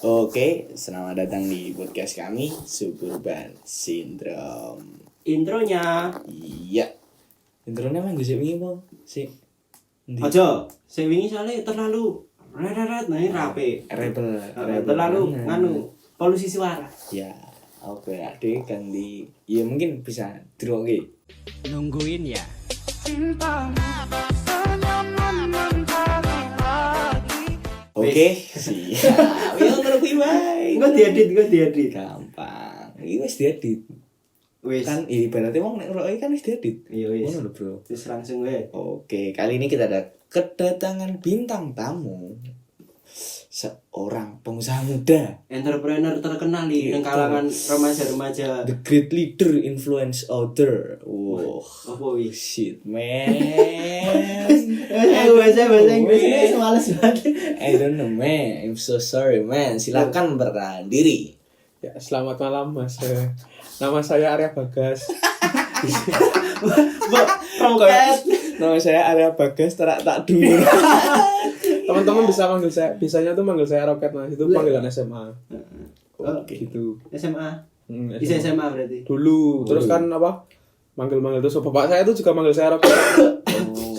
Oke, selamat datang di podcast kami Suburban Syndrome. Intronya Iya. Intronya emang gue sih wingi po? Sih. aja sing wingi soalnya terlalu rat nah rapi. Rebel. Terlalu nganu polusi suara. Ya, oke adek kan di ya mungkin bisa diroke. Nungguin ya. Oke, siap. Ya terus bae. Gue diedit. Gampang. Iki wis diedit. Wis. Kan ibaratnya wong nek ngeroki kan wis diedit. Iya wis. Ngono lho, Bro. Wis langsung wae. Oke, kali ini kita ada kedatangan bintang tamu. Seorang pengusaha muda, Entrepreneur terkenal di Gitu. kalangan remaja-remaja. the great leader, influence author. Wow, Apa wis? shit man. Bahasa Inggrisnya males banget. I don't know man, I'm so sorry man. Silakan berkenalan diri. Ya, selamat malam Mas. Nama saya Arya Bagas. Roket. Nama saya Arya Bagas, tak dulu. Teman-teman bisa manggil saya, bisanya tuh manggil saya Roket Mas. Itu panggilan SMA. Oke. Gitu. SMA. Hmm, Bisa SMA berarti. Dulu, terus kan apa? Manggil-manggil terus bapak saya tuh juga manggil saya Roket.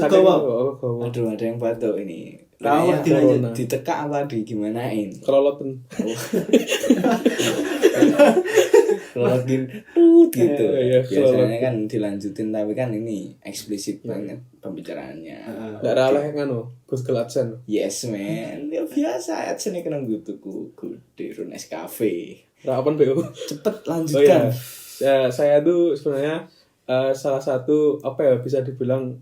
Gawa. Gawa. Aduh, ada yang batuk ini. Tahu, Kayaknya dilanjut. ditekak apa digimanain? Keloloten. Login gitu. Iya, Biasanya kan dilanjutin tapi kan ini eksplisit banget pembicaraannya. Enggak ada oleh nganu, Gus Gelatsen. Yes man, ya biasa aja nih kena gutuku di Runes Cafe. Rapan BO. Cepet Oh lanjutkan. iya. Ya, saya tuh sebenarnya salah satu apa ya bisa dibilang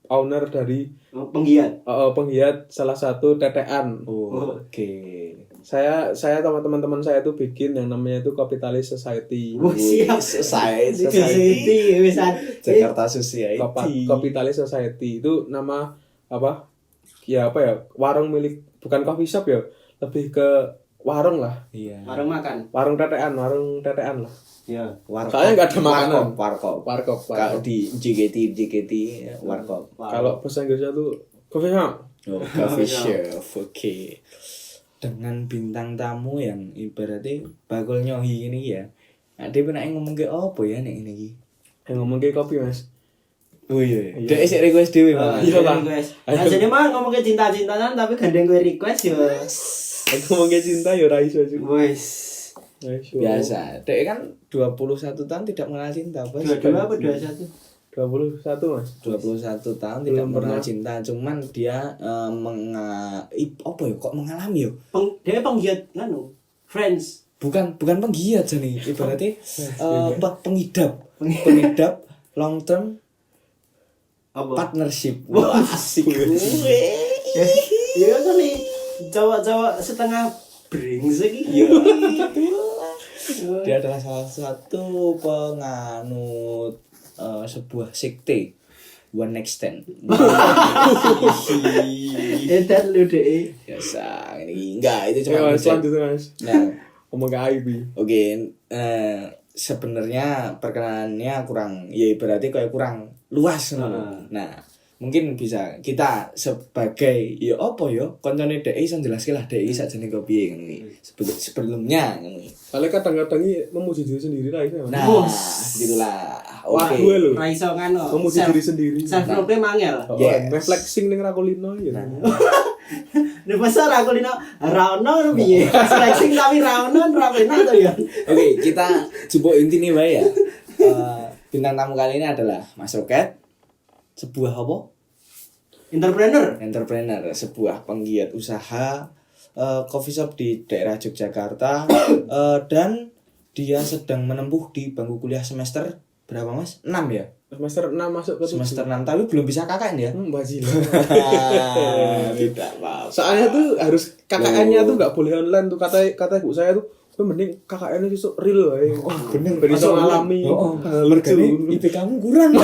owner dari Penggiat. penggiat salah satu tetean. Oke. Saya sama teman-teman saya tuh bikin yang namanya itu Capitalist Society. Wah, siap. Society. Wis. Jakarta Society. Capitalist Society itu nama apa? Ya apa ya? Warung milik bukan coffee shop ya, lebih ke warung lah. Iya. Warung makan. Warung tetean lah. Ya. Soalnya nggak ada makanan. Warkop. Warkop. Kalau di JKT warkop. Kalau bahasa Inggrisnya tuh coffee shop. Oh, coffee shop. Oke. Dengan bintang tamu yang ibaratnya bakul nyohi ini ya. Ada pernah ngomong ke apa ya nek ini? Yang ngomong kayak kopi Mas. Oh iya. Dek sik request dhewe, Mas. Iya, Bang. Nah, jadi mah ngomong ke cinta-cintaan tapi gandeng gue request ya. Aku ngomong kayak cinta ya Raiso juga. Wes. Biasa. Dek kan 21 tahun tidak mengenal cinta, Bos. 22 apa 21? 21 Mas. 21 tahun tidak Belum mengenal pernah. cinta, cuman dia apa ya kok mengalami ya? Dia penggiat nganu. Friends. Bukan penggiat jane, ibaratnya pengidap long term Apa? partnership. Wah, asik. Ya kan nih Jawa setengah brengsek iki. Iya. Dia adalah salah satu penganut sebuah sekte One Night Stand. Edan lu deh. Biasa ini enggak itu Ayo cuma Mas, lanjut Mas. Nah, Ngomong ke IB. oke, sebenarnya perkenalannya kurang, ya berarti kayak kurang luas Nah, mungkin bisa kita sebagai ya apa ya koncone dhek iso jelaske lah dhek sakjane kok piye ngono iki. Sebelumnya ngono iki. Soalnya kadang-kadang ini memuji diri sendiri lah itu. Nah, gitulah. Wah, Oke. gue lho. Ra iso nganu. Memuji diri sendiri. Self proclaim angel. Yes. Reflexing ning Rakolino ya. Nek pasar aku lino ra ono piye. Flexing tapi ra ono ra penak to ya. Oke, kita jupuk intine wae ya. Bintang tamu kali ini adalah Mas Roket. Sebuah apa? Entrepreneur, sebuah penggiat usaha coffee shop di daerah Yogyakarta dan dia sedang menempuh di bangku kuliah semester berapa Mas? 6 ya? Semester 6 masuk ke 7. Semester 6 tapi belum bisa KKN ya? Bajil. Tidak apa. Soalnya tuh harus KKN-nya tuh enggak boleh online tuh kata ibu saya tuh. Mending KKN-nya justru real wae. Oh, bener bisa ngalami. Mergane IP kamu kurang.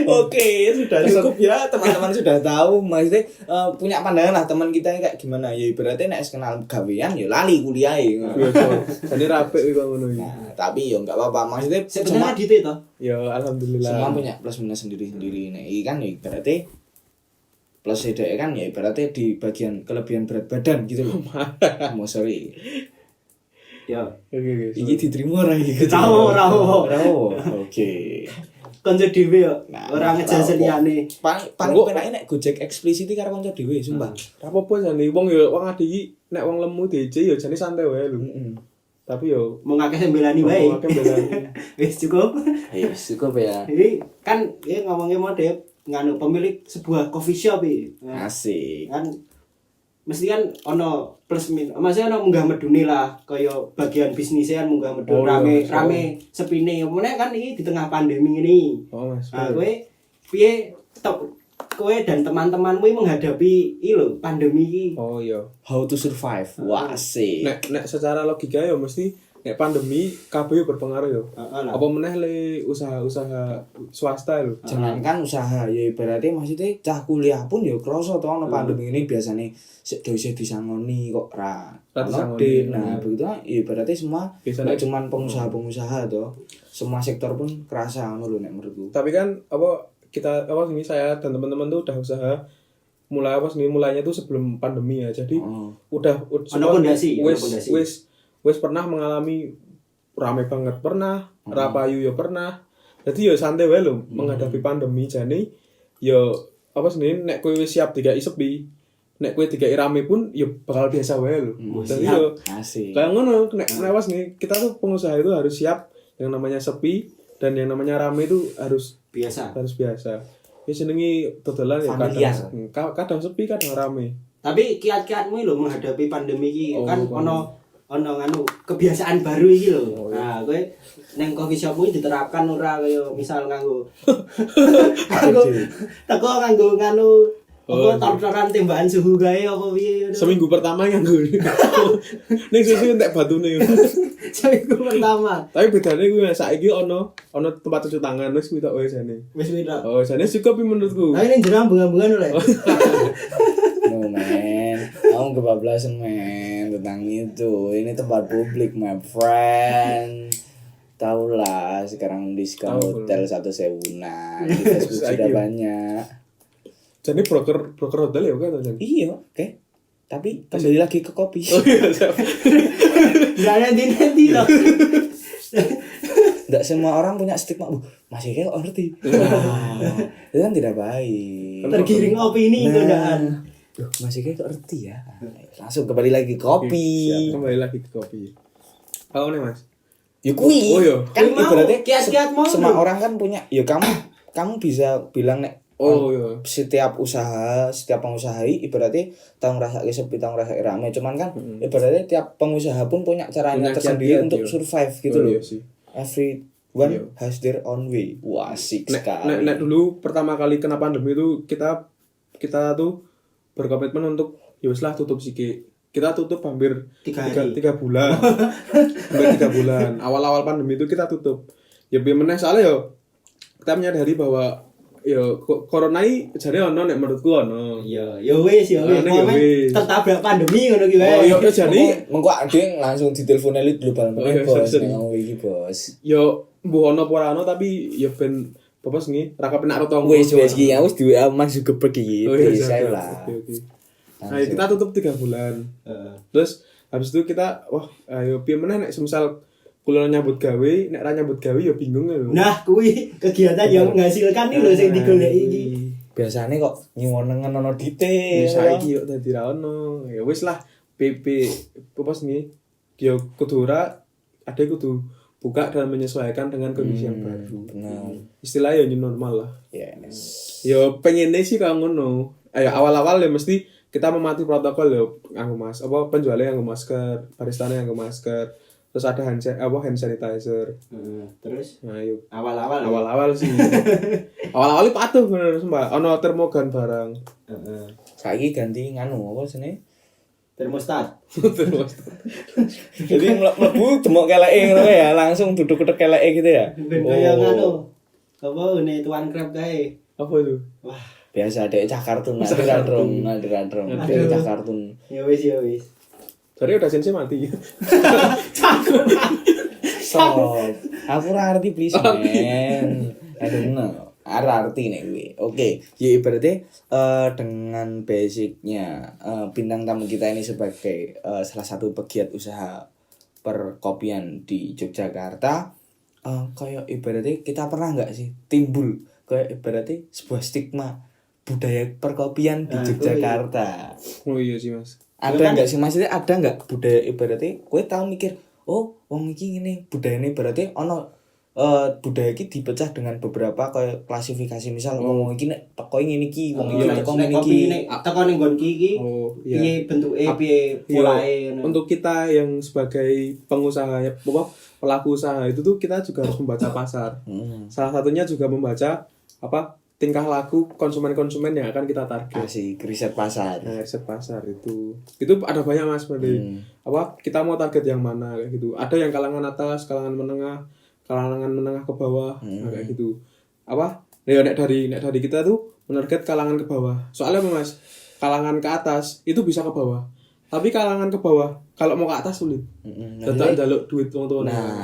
Oke, sudah cukup ya teman-teman sudah tahu maksudnya punya pandangan lah teman kita ini kayak gimana ya berarti nek kenal gawean ya lali kuliah ya. Jadi rapi kok ngono iki. Nah, tapi ya enggak apa-apa maksudnya Sebenarnya dite to. Ya alhamdulillah. semua punya plus minus sendiri-sendiri nek iki kan ya berarti plus dhek kan ya ibaratnya di bagian kelebihan berat badan gitu loh. Mau sorry. Ya. Oke. Iki diterima ora iki? Ora. Oke. Kanca dhewe yo. Nah, Ora ngejasa liyane. Paling penake nek Gojek eksplisit karo kanca dhewe sumpah. Ora apa-apa jane wong yo wong ade iki nek wong lemu DC yo jane santai wae lho. Tapi yo Mau ngakeh sembelani wae. Wong akeh belani. Wis cukup. Cukup ya. Ini kan ngomongnya model nganu pemilik sebuah coffee shop iki. Asik. Kan mesti kan ono plus min. Maksudnya ono munggah medune lah kaya bagian bisnisnya kan munggah medun rame sepine. Omone kan iki di tengah pandemi ini. Oh, Mas. Nah, kowe piye kowe dan teman-temanmu menghadapi lho pandemi iki? Oh iya. How to survive. Wah, asik. Nek secara logika ya mesti nek pandemi kabeh yo berpengaruh yo. Heeh. Apa meneh le usaha-usaha swasta lho. Jangankan usaha ya berarti maksudnya cah kuliah pun ya kroso to ono pandemi ini biasanya sik do isih disangoni kok Ra ono disangoni. dit. Nah, begitu ya berarti semua Biasanya- nggak cuman pengusaha-pengusaha to. Semua sektor pun kerasa ngono lho nek menurutku. Tapi kan apa kita apa ini saya dan teman-teman tuh udah usaha mulainya tuh sebelum pandemi ya. Jadi Oh. udah Ono pondasi, ono pondasi. wis pernah mengalami rame banget pernah, rapayu ya pernah. Jadi ya santai wae lho menghadapi pandemi jane ya apa sih nek kowe wis siap dikai sepi, nek kowe dikai rame pun ya bakal biasa wae lho. Jadi siap. yo Asik. kayak ngono nek was nih kita tuh pengusaha itu harus siap yang namanya sepi dan yang namanya rame itu harus Biasa. biasa. Ya senengi dodolan ya Familiar. kadang sepi kadang rame. Tapi kiat-kiatmu lho menghadapi pandemi iki Oh, kan pandemi. ono nganu kebiasaan baru iki lho. Nah, kowe neng coffee shopmu diterapkan ora kaya misal nganggo teko nganggo nganu apa tor-toran tembakan suhu gawe apa piye. Seminggu pertama yang gue ning susu entek batune. Seminggu pertama. Tapi bedane kuwi saiki ono tempat cuci tangan wis kuwi tok wae jane. Wis wira. Oh, jane cukup menurutku. Tapi ning jero bunga-bunga lho. No man, kamu kebablasan man tentang itu. Ini tempat publik my friend. Tahu lah sekarang diskon Tahu, hotel 1.000-an. Di Facebook sudah Saiki. banyak. Jane broker hotel ya kan jane. Iya, oke. Tapi kembali lagi ke kopi. Oh iya, siap. Jangan dinenti loh. Tidak semua orang punya stigma. Masih kayak ngerti. Itu kan tidak baik. Tergiring opini godaan. Loh, masih kayak ngerti ya. Langsung kembali lagi ke kopi. Siap, kembali lagi ke kopi. Apa nih, Mas? Ya kui. Oh, iya. Kan Kui mau, ibaratnya kiat-kiat mau semua lho. orang kan punya. Ya kamu bisa bilang nek Oh iya. setiap pengusaha ibaratnya tahu ngerasa sepi, tahu ngerasa rame. Cuman kan ibaratnya tiap pengusaha pun punya caranya Punya tersendiri kiat-kiat, untuk iya. survive gitu Oh, loh. iya sih. Everyone Iya. has their own way. Wah, asik sekali. Nek dulu pertama kali kena pandemi itu kita tuh berkomitmen untuk ya wis lah tutup siki. Kita tutup hampir 3 hari. 3 bulan. Hampir 3 bulan. Awal-awal pandemi itu kita tutup. Ya biar meneh soalnya yo kita menyadari bahwa yo corona iki jare ono nek menurutku ono. Iya, ya wis. Ya wis. Tertabrak pandemi ngono ki wae. Oh iya jadi Mengko ade langsung ditelepon elit global Oh, iya, meneh bos. sering. Nah, iki bos. yo mbuh ono apa ora ono tapi ya ben apa sih ra kepenak roto. Wis iki ya wis duwe Mas juga pergi. Oh iya, Bisa siap. lah. Oke. Nah, kita tutup 3 bulan. Heeh. Terus habis itu kita wah ayo piye meneh nek semisal kula nyambut gawe, nek ra nyambut gawe ya bingung lho. Nah, kuwi kegiatan yang menghasilkan iki lho sing digoleki iki. Biasane kok nyuwunengen ono dite. Saiki yo dadi ra ono. Ya wis lah PP apa sih? Yo kudu ora ada kudu buka dan menyesuaikan dengan kondisi yang baru. Benar. Istilahnya new normal lah. Yes. Yo pengennya sih kalau ngono. Ayo awal-awal ya mesti kita mematuhi protokol yo nganggo penjualnya nganggo masker, baristanya nganggo masker, terus ada hand sanitizer. Terus Nah, yuk awal-awal sih. Awal-awal patuh bener Mbak. Ono termogan barang. Heeh. Saiki ganti nganu apa jenenge? Termostat. Terus Jadi mlebu demok keleke ngono ya, langsung duduk-duduk keleke gitu ya. Ben kaya nganu. Apa ngene tuan krep kae. apa itu? Wah, Biasa dek cah kartun, adiran-dron. Aduh. Cah kartun. ya wis. Sorry udah sensei mati. Stop. Aku ora ngerti please, men. I don't know. arti nih gue. Oke, ya berarti dengan basicnya bintang tamu kita ini sebagai salah satu pegiat usaha perkopian di Yogyakarta, kayak ibaratnya kita pernah nggak sih timbul kayak ibaratnya sebuah stigma budaya perkopian di Yogyakarta. Oh iya sih Mas. Ada nggak sih maksudnya ada nggak budaya ibaratnya gue tahu mikir oh wong iki ngene budaya ini berarti ono budaya iki dipecah dengan beberapa kayak klasifikasi misal wong iki nek teko ngene iki wong iki teko ngene iki teko ning nggonki iki piye bentuke piye polae untuk kita yang sebagai pengusaha pelaku usaha itu tuh kita juga harus membaca pasar. Salah satunya juga membaca tingkah laku konsumen-konsumen yang akan kita target. Asik, riset pasar. Nah, riset pasar itu ada banyak Mas berarti. Kita mau target yang mana kayak gitu. Ada yang kalangan atas, kalangan menengah ke bawah, kayak gitu. Nek dari kita tuh menarget kalangan ke bawah. Soalnya apa Mas? Kalangan ke atas itu bisa ke bawah. Tapi kalangan ke bawah kalau mau ke atas sulit. Dadak njaluk duit wong tuwa. Nah,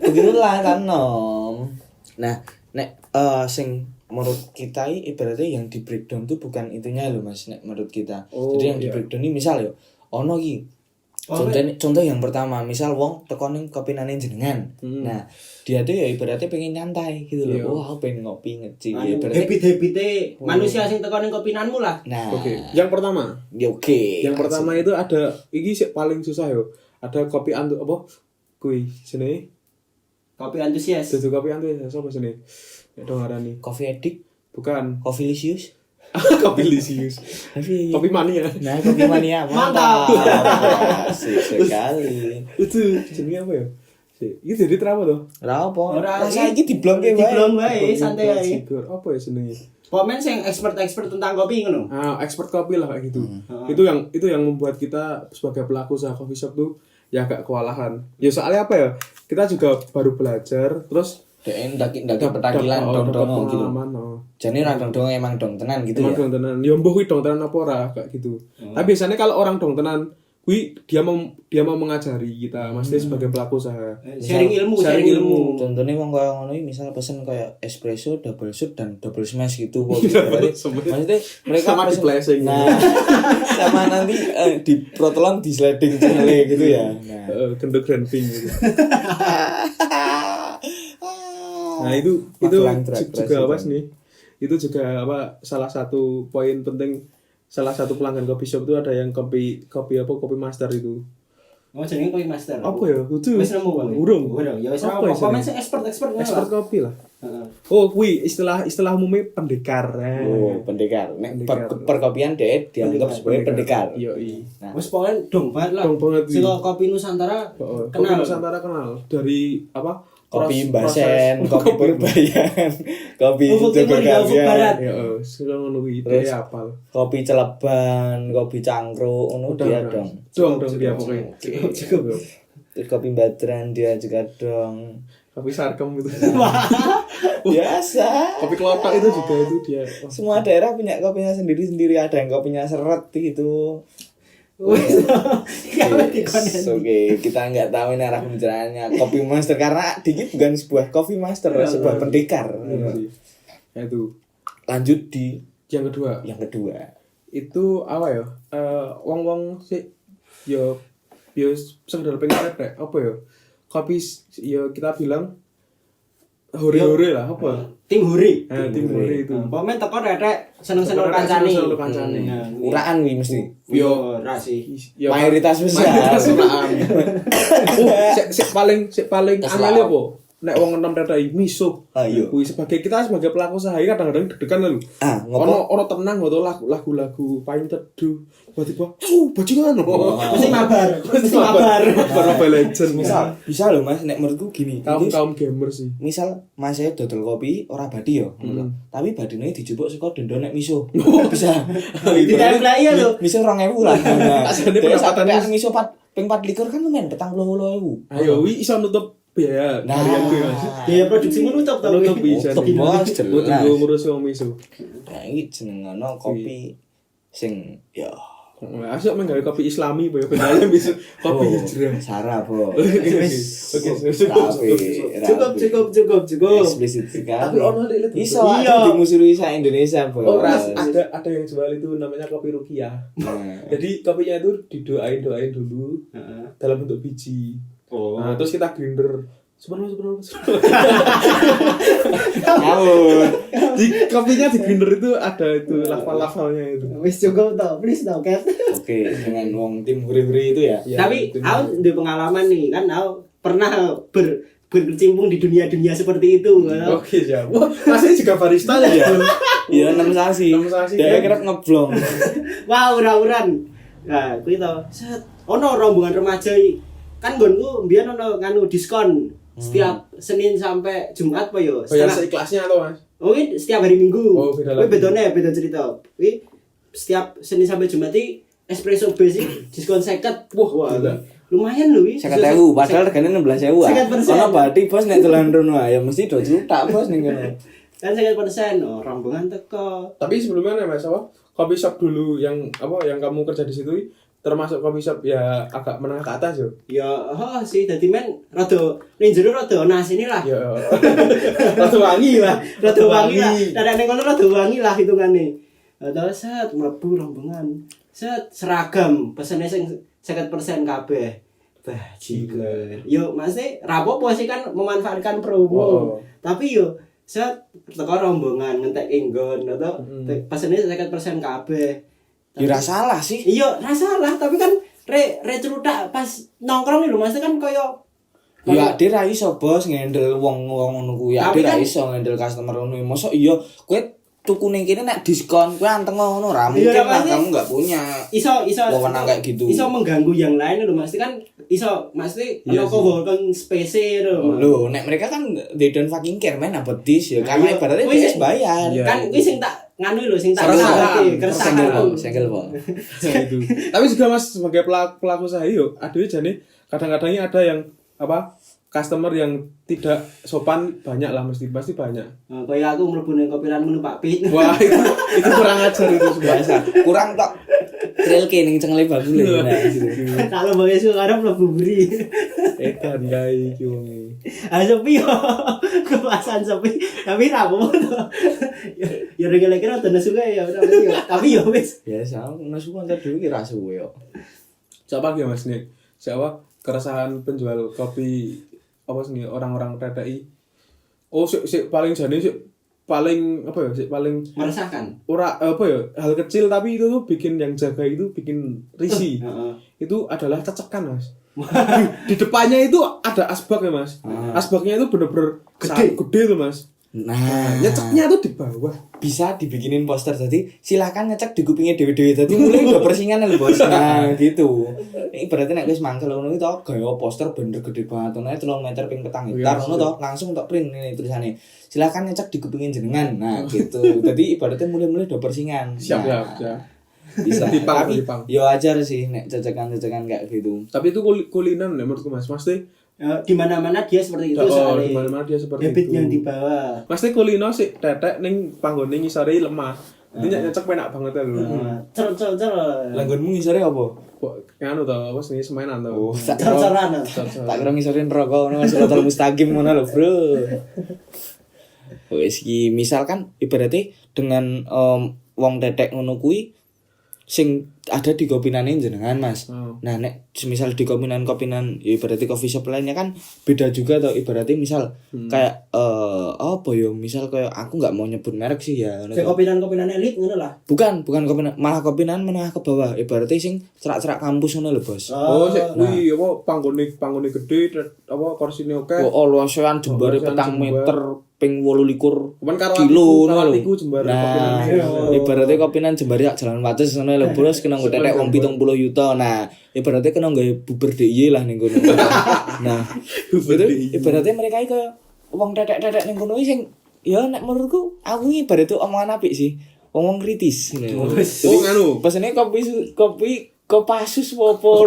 begitulah kan nom. Nah, nek sing menurut kita ibaratnya yang di breakdown tuh bukan itunya loh Mas, nek menurut kita. Jadi yang di breakdown ini misal yo ono iki contoh yang pertama misal wong teko ning kopinane jenengan. Nah, dia tuh ya ibaratnya pengen nyantai gitu loh. Wah, pengen ngopi ngeci. Habit-habite manusia sing teko ning kopinanmu lah. Nah, yang pertama. Ya oke. Yang pertama itu ada iki paling susah yo. Ada kopi kuwi jenenge kopi antusias. Dudu kopi antusias apa jenenge? Nek dong ngarani. Coffee addict? Bukan. Coffee licious? Kopi lisius. Kopi mania. Nah, kopi mania. Mantap. Asik sekali. Itu jenenge apa ya? Iki jadi terapa to? Ora apa. Saiki diblongke wae. Diblong wae, santai wae. Apa ya jenenge? Komen sing expert tentang kopi ngono. Expert kopi lah kayak gitu. Itu yang membuat kita sebagai pelaku usaha coffee shop tuh ya agak kewalahan. Ya soalnya apa ya? Kita juga baru belajar terus ndaki petakilan dong gitu. Jane ra dong emang dong tenan gitu ya. Emang dong tenan. Ya mbuh kuwi dong tenan apa ora kayak gitu. Tapi biasanya kalau orang dong tenan kuwi dia mau mengajari kita maksudnya sebagai pelaku usaha. Sharing ilmu. Contohnya wong kaya ngono misal pesen kayak espresso, double shot dan double smash gitu. Maksudnya mereka sama di blessing. Nah, sama nanti di protelan di sliding channel gitu ya. Nah, gendut grandping gitu. Nah, itu juga apa nih? Itu juga salah satu poin penting. Salah satu pelanggan coffee shop itu ada yang kopi master itu. Oh, jenenge kopi master. Apa ya? Kudu. Wis nemu Bang. Urung. Ya wis apa. Komen sing expert Expert kopi lah. Oh, kuwi istilah umumnya pendekar. Oh, pendekar. Nek perkopian dhek dianggap sebagai pendekar. Iya. Nah, wis pokoke dong banget lah. Dong banget. Sing kopi Nusantara kenal. Kopi Nusantara kenal dari kopi Mbasen, kopi Purbayan, kopi Jogjakarta, terus kopi Celeban, kopi Cangkruk, dia dong dia pokoknya. Terus kopi Badran dia juga dong. Kopi Sarkem itu. Biasa. Kopi Kelotok itu juga itu dia. Semua daerah punya kopinya sendiri-sendiri, ada yang kopinya seret gitu. Oke, kita nggak tahu ini arah pembicaraannya kopi master karena Diki bukan sebuah coffee master, sebuah pendekar. Itu. Lanjut di yang kedua. Itu apa ya? Wong sih yo sekedar pengen rek apa ya? Kopi yo kita bilang hore-hore lah apa? Tim hore. Tim hore itu. Momen teko rek seneng-seneng kancane. Uraan wi mesti. Yo ora sih. Mayoritas besar. Uraan. Sik paling angel apa? Nek wong enom dadai miso. Kuwi sebagai pelaku usaha kadang-kadang deg-degan lho. Ono tenang atau lagu-lagu paling teduh. Tiba-tiba bajingan. Mesti mabar. Mobile Legend. Bisa loh Mas, nek menurutku gini. Kaum gamer sih. Misal Mas saya dodol kopi ora badi yo, tapi badine dijupuk saka dendon nek miso. Bisa. Ditempel iya lho. Miso 2.000 lah. Asline pendapatan miso ping 4 kan lumayan 40.000. Ayo wi iso nutup biaya harian gue Mas. Biaya produksimu nutup ta nutup bisa. Bos jelas. Gue ngurus wong miso. Nah iki jenengono kopi sing ya Asik menggawe kopi Islami boyo bedane bisa kopi hijrah. Sarah, Bo. Oke, Cukup. Eksplisit sekali. Tapi ono lek Iso Iya. dimusuhi sa Indonesia, Bo. Oh, ada yang jual itu namanya kopi rukiah. Nah. Jadi kopinya itu didoain dulu dalam bentuk biji. Nah, terus kita grinder. Subhanallah. Ngawur. Di kopinya di grinder itu ada itu lafal-lafalnya itu. Wis cukup tau, please tau Kat. Oke, dengan wong tim huri-huri itu ya. Ya, Tapi itu. aku ada pengalaman nih kan, aku pernah berkecimpung di dunia seperti itu. Oke, siap. Wah, masih juga barista ya. Iya, 6 sasi. 6 sasi. Dia kira ngeblong. Wah, ura-uran. Nah, kuwi to. Set. Ono rombongan remaja iki. Kan nggonku mbiyen ono nganu diskon setiap Senin sampai Jumat apa yo? Bayar seikhlasnya atau Mas? Oh, ini setiap hari Minggu. Oh, beda Kuwi lagi. beda cerita. Kuwi setiap Senin sampai Jumat iki espresso base diskon 50. Wah, gila. lumayan lho iki. 50.000 padahal regane 16.000. 50%. Ono berarti bos nek dolan rono ya mesti 2 juta bos ning kono. Kan 50%. Oh, rombongan teko. Tapi sebelumnya nih Mas, kopi shop dulu yang yang kamu kerja di situ termasuk kopi shop ya agak menengah ke atas yo. Ya, sih dadi men rada ning jero rada ana asine lah. Ya. Rada wangi lah. Rada wangi lah. Dadak ning kono rada wangi lah hitungane. Terus set mlebu rombongan. Set seragam, pesene sing 50% kabeh. Bajigur. Yo maksudnya rapopo sih kan memanfaatkan promo. Oh. Tapi yo set teko rombongan ngentek enggon atau pesene 50% kabeh. Ya ora salah sih. Iya, ra salah, tapi kan re celutak pas nongkrong lho maksudnya kan koyo Ya dia ra iso bos ngendel wong-wong ngono kuwi. Ya Tapi dia ra kan- iso ngendel customer ngono. Mosok iya kowe tuku ning kene nek diskon kowe anteng ngono ra mungkin Iya, lah maksudnya- kamu enggak punya. iso Wewenang kayak gitu. Iso mengganggu yang lain lho maksudnya kan iso maksudnya Iya ono sih. coworking space lho. Loh, nek mereka kan they don't fucking care man about this ya. Nah, Karena iya. ibaratnya Wis, dia bayar. Iya. Kan kuwi sing tak nganu lho sing tak Keresahan. keresahan. Single ball. Itu. Tapi juga Mas sebagai pelaku usaha yo, aduh jane kadang-kadangnya ada yang customer yang tidak sopan banyak lah pasti banyak. Nah, kaya aku mlebu ning kopiran Pak Pit. Wah, itu kurang ajar itu semua. Biasa. Kurang tok. Trail ning cengle bagule. Nah, gitu. Kalau bae su arep mlebu buri. Edan guys iki wonge. Ah sepi yo. Kepasan sepi. Tapi ra apa-apa to. Ya regel-regel rada nesu kae ya tapi yo wis. Biasa, nesu antar dhewe ki ra suwe kok. Siapa ya Mas nih? Siapa keresahan penjual kopi apa sih orang-orang TTI? Oh, si paling jane sih paling apa ya? Si paling Meresahkan. ora apa ya? Hal kecil tapi itu tuh bikin yang jaga itu bikin risih. Heeh. Itu adalah cecekan Mas. Di depannya itu ada asbak ya Mas. Asbaknya itu bener-bener gede tuh Mas. Nah, Nyeceknya tuh di bawah. bisa dibikinin poster tadi silakan ngecek di kupingnya dewe-dewe tadi mulai udah persingan lho bos. Nah, gitu. Ini berarti nek wis mangkel ngono iki to gawe poster bener gede banget ngono 3 meter ping petang hektar ngono to langsung tok print ini tulisannya. Silakan ngecek di kupingin jenengan. Nah, gitu. Jadi ibaratnya mulai-mulai udah persingan. Siap. Bisa. Dipang, Tapi dipang. yo ajar sih nek cecekan-cecekan kayak gitu. Tapi itu kulinan ya menurutku Mas. Pasti Di mana-mana dia seperti itu di soalnya. mana-mana dia seperti Habit itu. yang dibawa. Pasti kulino sih tetek ning panggone ngisore lemah. Itu nyecek penak banget ya lho. Cel. Langgonmu ngisore apa? Kok anu to, apa sih semainan to. Oh, tak Cel-celan. tak kira ngisorin rokok ngono Siratal Mustaqim ngono lho, Bro. Wis iki misalkan ibaratnya dengan wong tetek ngono kuwi sing ada di kopinane jenengan Mas. Nah nek misal di kopinan ya ibaratnya coffee shop lainnya kan beda juga toh ibaratnya misal kayak apa ya misal kayak aku nggak mau nyebut merek sih ya. Kayak kopinan elit ngono lah. Bukan kopinan malah kopinan menengah ke bawah ibaratnya sing cerak-cerak kampus ngono lho Bos. Oh, sik kuwi apa panggone gede apa kursine oke. Oh, luasan jembare petang meter ping 28 Cuman karo kilo atiku jembare Nah, ibaratnya kopinan jembare sak jalan wates ngono lho bos kena nggo tetek wong 70 yuta. Nah, ibaratnya kena nggawe buber DIY lah ning kono. Nah, itu ibaratnya mereka iki kaya wong tetek-tetek ning kono sing ya nek menurutku aku iki ibaratnya omongan apik sih. Wong kritis. Oh, nganu. Pesene kopi Kopassus wopo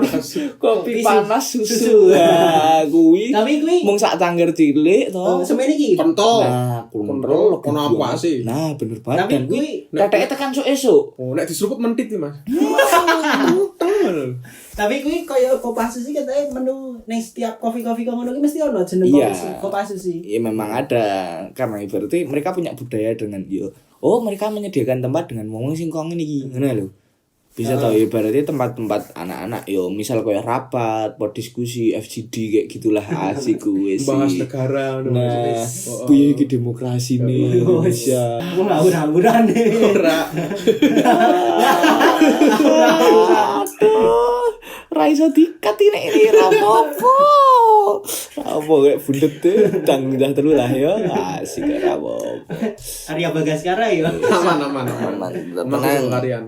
kopi panas susu. Nah, kuwi. Tapi kuwi mung sak cangkir cilik to. semene iki. Pentol. Nah, Kontrol ono apa sih? Nah, bener banget. Tapi Dan kuwi teteke tekan esuk. Oh, nek diseruput mentit iki, Mas. lho. Tapi kuwi kaya Kopassus iki katanya menu ning setiap coffee-coffee ngono ki mesti ono jeneng Iya. Kopassus iki. Ya memang ada karena berarti mereka punya budaya dengan mereka menyediakan tempat dengan ngomong sing kong iki ngono lho. Bisa tau ya berarti tempat-tempat anak-anak misal kayak rapat, pot diskusi, FGD kayak gitulah asik kuwi sih. Bahas negara ngono. Nah, piye iki demokrasi nih Indonesia. Ngawur-ngawuran Ora. Aduh, ra iso dikat ini rapopo. Apa kayak bundet tuh tang dah telu lah ya. Asik rapopo. Arya Bagaskara ya. Aman. Aman, Tenang tenang. kalian.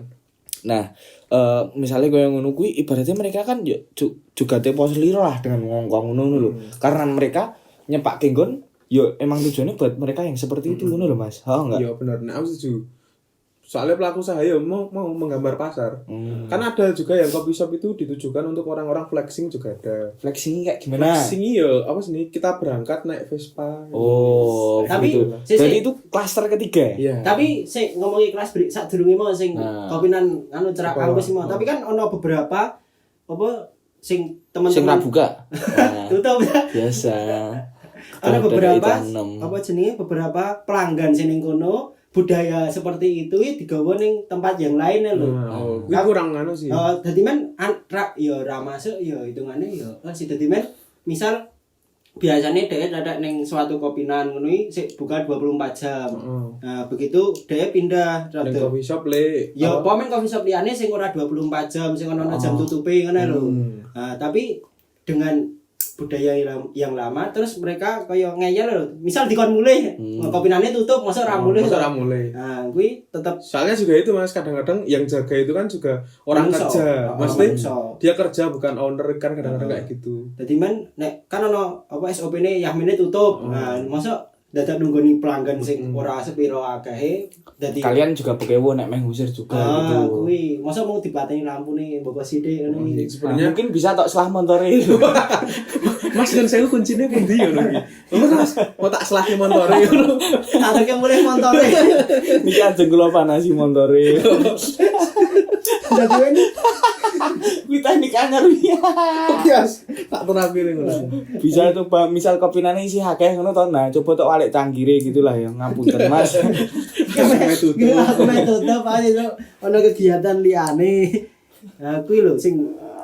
Nah, misalnya kayak ngono kuwi ibaratnya mereka kan juga tepo seliro lah dengan ngomong ngono lho. Karena mereka nyepak kenggon emang tujuannya buat mereka yang seperti itu ngono lho Mas. Enggak? Iya bener, nah aku setuju. Soalnya pelaku usaha mau menggambar pasar. Kan ada juga yang coffee shop itu ditujukan untuk orang-orang flexing juga ada. Flexing kayak gimana? Flexing apa sih kita berangkat naik Vespa. Oh, Tapi, gitu. sih, Jadi itu klaster ketiga. Iya. Tapi sing ngomongi kelas break sadurunge mau sing kopinan cerak Apa? kampus mau. Tapi kan ono beberapa sing teman-teman Sing ra buka. Nah, tutup ya. biasa. Ada Kalau beberapa dari tanam. jenenge beberapa pelanggan sing ning kono budaya seperti itu digawa ning tempat yang lain lho. Kuwi kurang sih. Dadi men ra masuk ya hitungane ya sih dadi men misal biasanya dia ada ning suatu kopinan ngono iki buka 24 jam. Nah, begitu dia pindah Ning coffee shop le. ya apa men coffee shop liyane sing ora 24 jam sing ono jam tutupe ngono lho. Nah, tapi dengan budaya yang lama terus mereka kaya ngeyel lho. Misal dikon mulih, kopinane tutup, masa ora mulih. Masa ora mulih. Nah, kuwi tetep Soalnya juga itu Mas, kadang-kadang yang jaga itu kan juga orang Manungso. kerja. Maksudnya Manungso. dia kerja bukan owner kan kadang-kadang kayak gitu. dadi men nek kan ono SOP-ne Yahmine tutup. Nah, masa dadak nunggoni pelanggan sing ora sepiro akeh dadi Kalian juga bekewo nek meh ngusir juga gitu. kuwi masa mau dipateni lampune mbok sithik ngono iki. Nah, Sebenarnya mungkin bisa tok selah montore itu. Mas dan saya kuncinya pundi ngono iki. Mas, mau tak selahi montore ngono. Atake mulai montore. Niki ajeng kula panasi montore. Dadi ini Kuwi teknik anyar ya. Yes, tak terapi ngono. Bisa tuh Pak, misal kopinane isi akeh ngono to. Nah, coba tok walik canggire gitulah ya. Ngapunten Mas. aku main tutup aja tuh ono kegiatan liyane. Nah, kuwi lho sing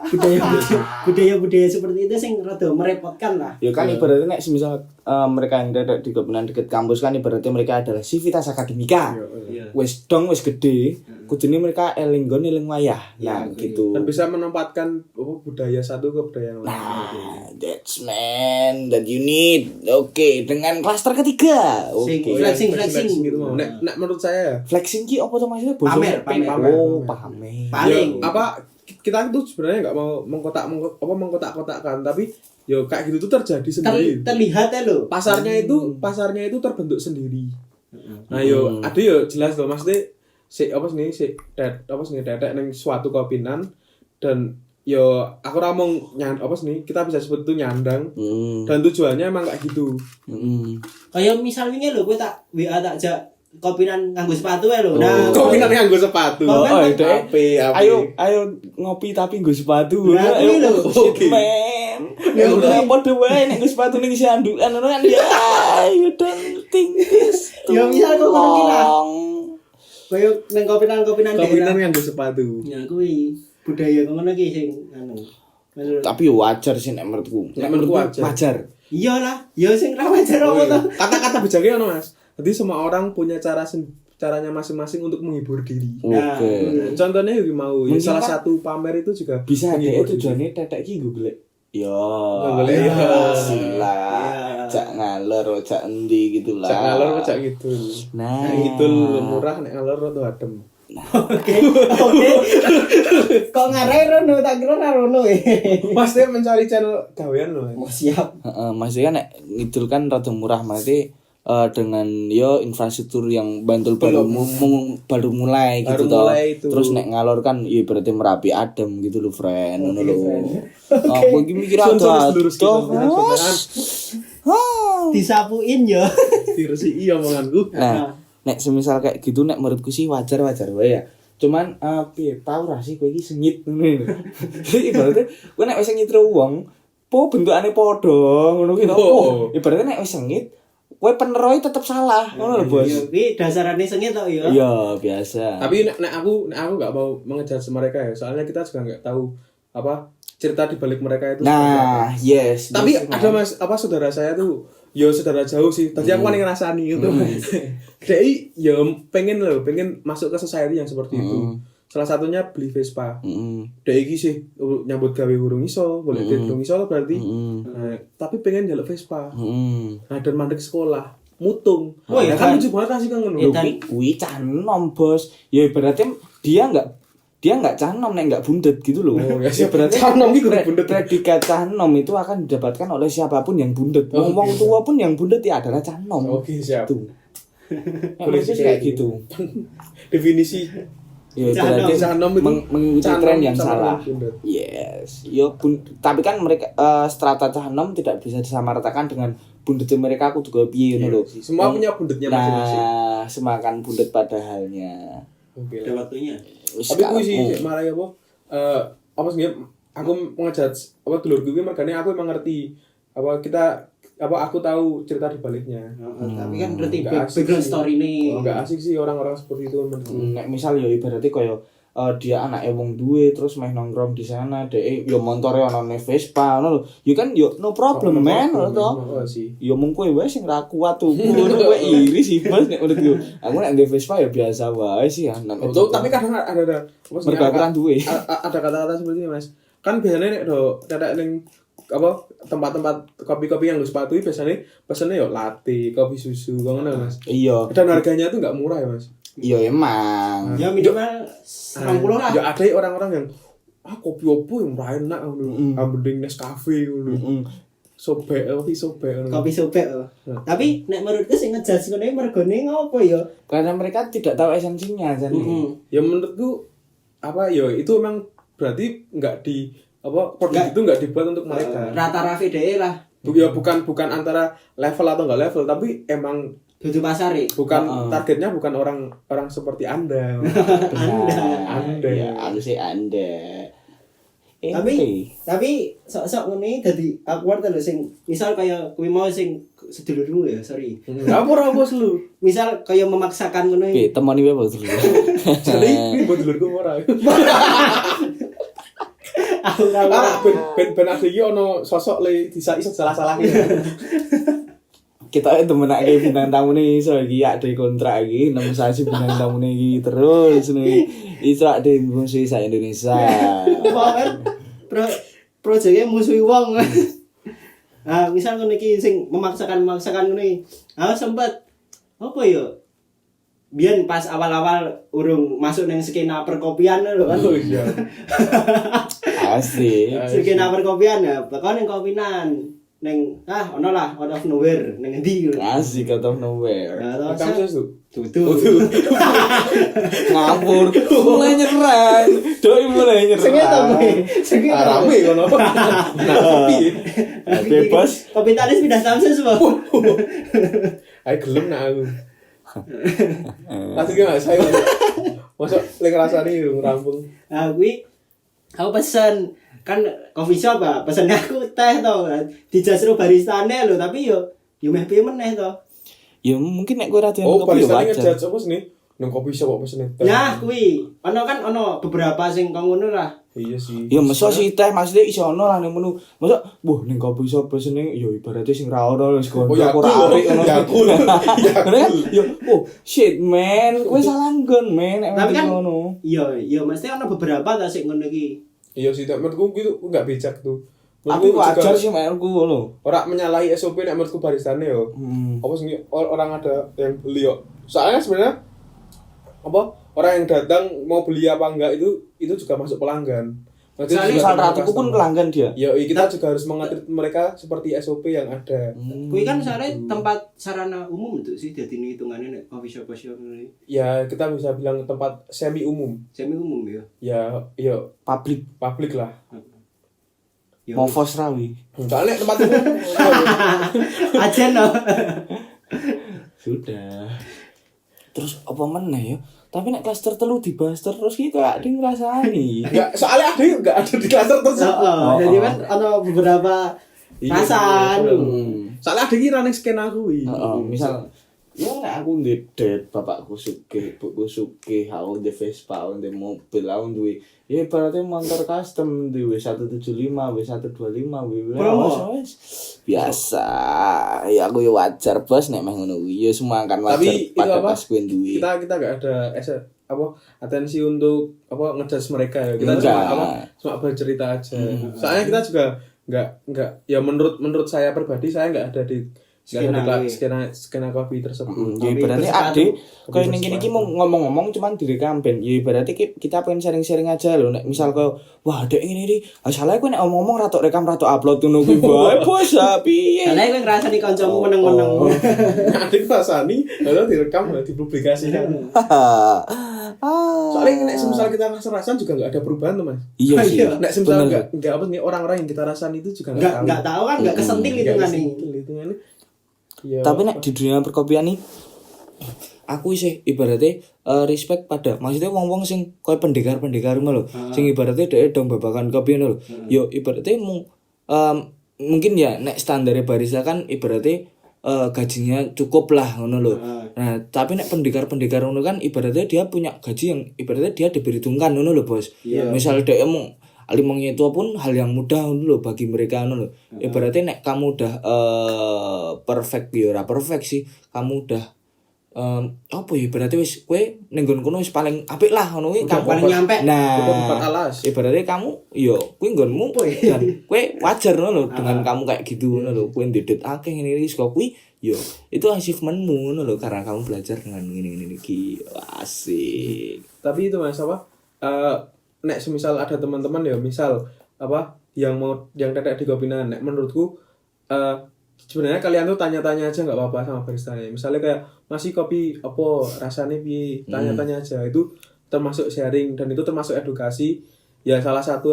budaya seperti itu sing rada merepotkan lah. Ya kan ibaratnya nek semisal mereka yang ada di kopinan dekat kampus kan ibaratnya mereka adalah sivitas akademika. Iya. Wis gede. Kudune mereka eling wayah. Nah, gitu. Dan bisa menempatkan budaya satu ke budaya yang lain. Nah, that's man that you need. Oke, dengan klaster ketiga. Sing Oke. flexing gitu mau. Nek menurut saya Flexing ki apa tuh maksudnya? Pamer. Oh, pamer. Paling. kita itu sebenarnya nggak mau mengkotak-kotakkan, tapi yo kayak gitu tuh terjadi sendiri. Terlihat ya lho. Pasarnya itu terbentuk sendiri. Nah yo ada yo jelas loh maksudnya tetek neng suatu kopinan dan yo aku ramong kita bisa sebut itu nyandang dan tujuannya emang kayak gitu. Kayak misal wingi lho kowe tak WA tak jak kopinan nganggo sepatu ya lho. Nah, Kopinan nganggo sepatu. Ayo ngopi tapi nggo sepatu. Nah, kuwi lho. Oke. Ya udah padha wae nek nggo sepatu ning sandukan ngono kan ya. You don't think this. Ya misal kok ngono ki lah. Kayak nang kopinan daerah. nganggo sepatu. Ya kuwi budaya ngono ki sing anu. Tapi wajar sih nek menurutku. Nek menurutku wajar. Iyalah, ya sing ra wajar apa to. Kata-kata bijaknya ono Mas. Jadi semua orang punya caranya masing-masing untuk menghibur diri. Oke. Contohnya yang mau Mungkin salah kan satu pamer itu juga bisa ada menghibur diri. tujuannya tetek ki nggo golek. Yo. golek, ya. Sila. Cak ngalor, cak endi gitu lah. Cak ngalor cak gitu. Nah, Gitu murah nek ngalor tuh adem. Oke. Kok ngarai rono tak kira ra rono Pasti mencari channel gawean loh. Mau siap. maksudnya nek ngidul kan rada murah berarti dengan infrastruktur yang bantul baru mulai gitu toh. Terus nek ngalor kan ya berarti Merapi adem gitu loh friend ngono lho. Aku iki mikir apa toh. Disapuin ya. Diresi iya omonganku. Nah, nek semisal kayak gitu nek menurutku sih wajar wae ya. Cuman piye tau ra sih kowe iki sengit ngono lho. Ibaratnya kowe nek wis sengit wong, po bentukane padha ngono ki to. Ibaratnya nek wis sengit, kowe peneroi tetep salah ngono lho, Bos. Iya, kuwi dasarane sengit tok ya. Iya, biasa. Tapi nek aku enggak mau mengejudge mereka ya. Soalnya kita juga enggak tahu apa cerita di balik mereka itu. Nah, yes. Tapi ada Mas apa saudara saya tuh yo saudara jauh sih. Tadi aku kan ngerasani gitu. Dei yo pengen masuk ke society yang seperti itu. Salah satunya beli Vespa. Dei iki sih nyambut gawe urung iso, boleh urung iso berarti. Nah, tapi pengen njaluk Vespa. Nah, dan mandek sekolah. Mutung. Oh, ya kan kan? lucu banget sih kan ngono. Kuwi canom, Bos. Ya berarti dia enggak canom nek enggak bundet gitu loh. Oh, ya, Ya berarti canom iki kudu bundet. predikat canom itu akan didapatkan oleh siapapun yang bundet. Wong tua pun yang bundet ya adalah canom. Oke, siap. Tuh. Boleh Boleh sih kayak kayak gitu. Definisi Ya Canom. berarti Canom itu mengikuti canom tren yang sama salah. bundet. Yes. Tapi kan mereka strata canom tidak bisa disamaratakan dengan bundet mereka aku juga piye ngono lho. Semua punya bundetnya masing-masing. Nah, semakan bundet pada halnya. Oke Ada lah. waktunya. Tapi kuwi sih malah ya apa sih aku ngejudge apa dulurku kuwi makanya aku emang ngerti aku tahu cerita di baliknya. Tapi kan berarti Nggak asik background sih. story ini. Enggak asik sih orang-orang seperti itu menurutku. Nek misal ya ibaratnya kaya dia anake wong duwe terus meh nongkrong di sana dhek yo montore ana ne Vespa ngono lho. Ya kan yo no problem man ngono to. Oh sih. Ya mung kowe wae sing ra kuat tuh. Ngono kowe iri sih Bos nek menurutku. Aku nek ndek Vespa ya biasa wae sih ya. Betul, tapi kadang ada apa sih? Mereka duwe. Ada kata-kata seperti ini, Mas. Kan biasanya nek do tetek ning apa tempat-tempat kopi-kopi yang lu sepatui biasanya pesennya yo latte, kopi susu, ngono Mas. Iya. Dan harganya tuh nggak murah ya, Mas. Iya emang. Ya minimal 90 lah. Ya ada orang-orang yang kopi opo yang ora enak ngono. Mending Nescafe ngono. Sobek ngono. Kopi sobek. Tapi nek menurutku sing ngejudge ngene mergone ngopo ya? Karena mereka tidak tahu esensinya kan. Ya menurutku apa ya itu emang berarti enggak di apa produk itu enggak dibuat untuk mereka. Rata-rata VDE lah. Ya bukan antara level atau enggak level tapi emang Dudu pasare. bukan targetnya bukan orang seperti Anda. Anda. Ya, harusnya Anda. Tapi sok-sok ngene dadi awkward lho sing misal kaya kuwi mau sing sedulurmu ya, sorry. Apa bos lu? Misal kaya memaksakan ngono. Oke, temani wae Bos dulu. Jadi ini buat dulurku ora. Aku ora. Ben ada iki ono sosok le bisa iso salah-salah. Kita temenake bintang tamu nih iso iki ada kontrak iki nemu sasi bintang tamu iki terus nih iso ada musuh sak Indonesia. Projectnya musuhi wong. Nah, misal ngono iki sing memaksakan ngene. Sempat apa ya? Biyen pas awal-awal urung masuk nang skena perkopian lho kan. Oh iya. Asik. Skena perkopian ya, bakal ning kopinan. Neng ono lah out of nowhere neng endi gitu. Asik out of nowhere. Nah, Kamu tuh. tutu. Ngapur. Mulai nyerang. Doi mulai nyerang. Sengit Rame kono. Nah, kopi. Bebas. Kopi tanis pindah Samsus semua. Ayo gelem nak aku. Pasti enggak saya. Masuk lek rasane rampung. Nah, aku pesen kan coffee shop pesen aku teh to. Dijasro baristane lho, tapi yo meh piye meneh to. Ya mungkin nek kowe ra doyan Oh, kopi ya baristane wajar. ngejudge apa sih? Nang kopi shop apa pesen teh. Nah, kuwi ono beberapa sing kok ngono lah. Iya sih. Ya mesok sih teh maksudnya iso ono lah ning menu. Mosok ning kopi shop pesene ya ibaratnya sing ra ono wis Oh, ya ora aku. arek ngono. Ya aku. Karena kan yo shit man, kowe salah nggon man nek Tapi kan ngono. iya mesti ono beberapa ta sing ngono iki. Iya sih, menurutku gitu enggak bijak tuh. Tapi Menurutku wajar juga sih menurutku ngono. Ora menyalahi SOP nek menurutku baristane yo. Apa sih orang ada yang beli yo. Soalnya sebenarnya apa orang yang datang mau beli apa enggak itu juga masuk pelanggan. Soalnya juga Misal termasuk ratuku pun customer. pelanggan dia. Ya, kita juga harus mengatur mereka seperti SOP yang ada. Kuwi kan soalnya tempat sarana umum itu sih dadi hitungannya nek coffee shop ngene. Ya, kita bisa bilang tempat semi umum. Semi umum ya. Ya Publik lah. Ya. mau fos rawi. Soalnya tempat umum. Ajen no. Sudah. terus apa meneh ya. Tapi nek klaster telu dibahas terus iki kayak ade ngrasani. Enggak, soalnya ada enggak ada di klaster tersebut. Jadi kan ada beberapa rasan. Soalnya ada iki ra ning skena kuwi. Misal ya nek aku ndedet bapakku sugih, ibuku sugih, aku ndek Vespa, aku ndek mobil, aku duwe ya ibaratnya motor custom duwe W175, W125, wis biasa. Ya aku ya wajar bos nek meh ngono kuwi. Ya semua kan wajar pada pas kuwi duwe. Kita enggak ada atensi untuk ngejudge mereka ya. Kita cuma bercerita aja. Soalnya kita juga enggak ya menurut saya pribadi saya enggak ada di skena kopi tersebut. Ya berarti ade koyo ning kene iki mau ngomong-ngomong cuman direkam ben. Ya berarti kita pengen sharing-sharing aja lho. Nek misal koyo wah dek ngene iki, asale kowe nek ngomong ratok rekam ratok upload ngono kuwi bae bos piye. Lah kowe ngrasani kancamu meneng-meneng. Adik rasani lalu direkam dipublikasikan. Soalnya nek semisal kita ngerasa juga enggak ada perubahan tuh Mas. Iya sih. Nek semisal enggak apa nih orang-orang yang kita rasain itu juga enggak tahu kan enggak kesentil hitungane. Ya. Tapi nek di dunia perkopian nih aku sih ibaratnya respect pada maksudnya wong-wong sing koyo pendekar-pendekar ngono lho. Sing ibaratnya dhek dong babakan kopi ngono lho. Yo ibaratnya mungkin ya nek standare barista kan ibaratnya gajinya cukup lah ngono lho. Nah, tapi nek pendekar-pendekar ngono kan ibaratnya dia punya gaji yang ibaratnya dia diperhitungkan ngono lho, Bos. Misal dhek emang alimongnya itu pun hal yang mudah loh bagi mereka loh. Ibaratnya nek kamu udah perfect ya ora perfect sih. Kamu udah apa ya berarti wis kowe ning nggonku wis paling apik lah ngono kuwi kamu paling nyampe. Nah, ibaratnya kamu yo kuwi nggonmu dan kowe wajar ngono lho dengan kamu kayak gitu ngono lho. Kowe ndedet akeh ngene iki kok kuwi yo itu achievementmu ngono lho karena kamu belajar dengan ngene-ngene iki. Asik. Tapi itu Mas nek semisal ada teman-teman ya misal yang tetek di kopinan nek menurutku sebenarnya kalian tuh tanya-tanya aja nggak apa-apa sama baristanya. Misalnya kayak masih kopi apa rasanya piye, tanya-tanya aja. Itu termasuk sharing dan itu termasuk edukasi. Ya salah satu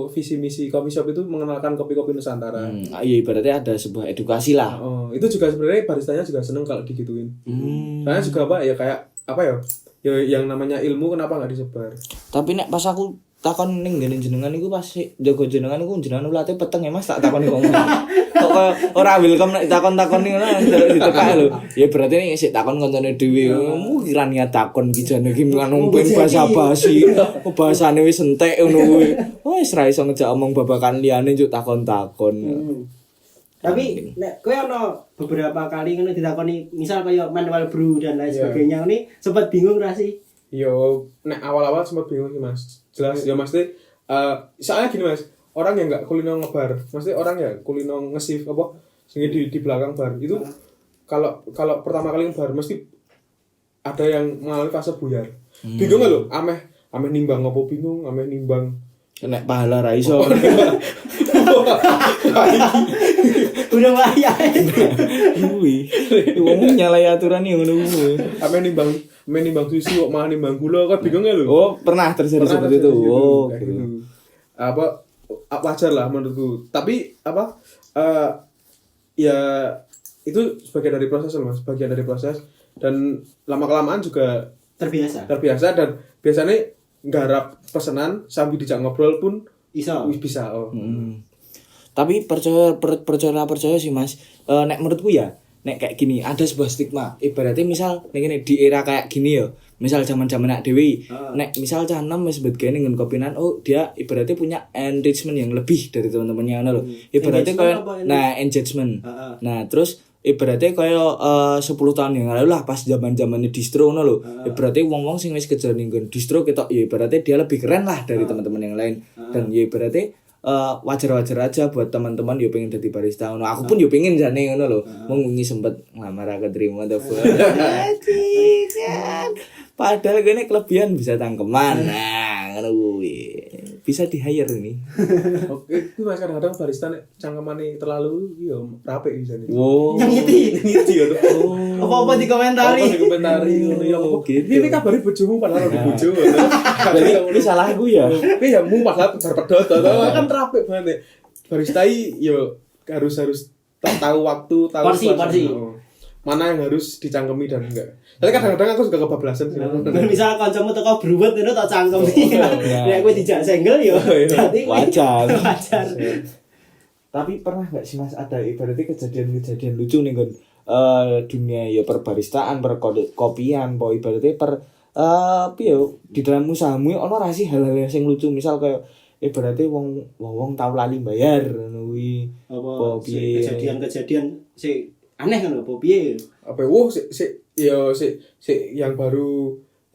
visi misi coffee shop itu mengenalkan kopi-kopi Nusantara. Iya ibaratnya ada sebuah edukasi lah. Itu juga sebenarnya baristanya juga seneng kalau digituin. Karena juga ya yang namanya ilmu kenapa nggak disebar? Tapi nek pas aku takon ning ngene jenengan iku pas jago jenengan iku jenengan ulate peteng ya Mas tak takoni kok. Kok ora welcome nek takon-takon ngono ndelok ditekak lho. Ya berarti nek sik takon koncone dhewe. Kira niat takon iki jane iki ngomong bahasa basi. Bahasane wis entek ngono kuwi. Wis ra iso ngejak omong babakan liyane juk takon-takon. Tapi nek kowe ana beberapa kali ngene ditakoni misal kaya manual brew dan lain sebagainya ini sempat bingung ra sih? Yo nek awal-awal sempat bingung sih Mas. Jelas ya Mas soalnya gini Mas, orang yang enggak kulino ngebar, maksudnya orang ya kulino nge-shift sing di belakang bar itu kalau pertama kali ngebar mesti ada yang mengalami fase buyar. Bingung enggak lho? Ameh nimbang ngopo bingung, ameh nimbang nek pahala ra iso. Udah bahaya. Kuwi. Wong nyalai aturan iki ngono kuwi. Ame nimbang susu kok malah nimbang gula kok bingung ya lho. Oh, pernah terjadi seperti itu. Oh, gitu. Wajar lah menurutku. Tapi ya itu sebagian dari proses loh Mas, bagian dari proses dan lama-kelamaan juga terbiasa dan biasanya nggarap pesanan sambil dijak ngobrol pun bisa. Tapi percaya sih Mas. Nek menurutku ya, nek kayak gini ada sebuah stigma. Ibaratnya misal nek di era kayak gini ya, misal zaman-zaman nak dewi, nek misal cah enam wis bet gene ngen kopinan, oh dia ibaratnya punya enrichment yang lebih dari teman-temannya ngono lho. Ibaratnya kayak engagement. Nah, terus ibaratnya kayak 10 tahun yang lalu lah pas zaman-zamannya distro ngono lho. Ibaratnya wong-wong sing wis kejar ning distro ketok ya ibaratnya dia lebih keren lah dari teman-teman yang lain. Dan ya ibaratnya wajar-wajar aja buat teman-teman yo pengen dadi barista ngono. Aku pun yo pengen jane ngono lho. Mung wingi sempet ngelamar aku terima the fuck. Padahal gini kelebihan bisa tangkeman. Nah, ngono kuwi. Bisa di-hire ini. Oke, itu Mas kadang-kadang barista nek cangkemane terlalu yo rapi bisa nih. Wow. Yang itu ya. Apa-apa dikomentari. Ngono ya. Ini kabare bojomu padahal ora bojo. Berarti ini salahku ya. Tapi ya mu padahal berpedot kan rapi banget. Barista yo harus tahu waktu, tahu porsi. mana yang harus dicangkemi dan enggak. Tapi kadang-kadang aku juga kebablasan sih. Misal kancamu teko bruwet ngono tak cangkemi. Nek kowe dijak senggel yo berarti kowe Wajar. wajar. Tapi pernah nggak sih Mas ada ibaratnya kejadian lucu nih Gon, dunia ya perbaristaan, perkopian, po ibaratnya piye di dalam usahamu ono ra sih hal-hal sing lucu misal kayak ibaratnya wong tau lali bayar ngono kuwi. Apa piye? kejadian sing aneh kan apa piye? Apa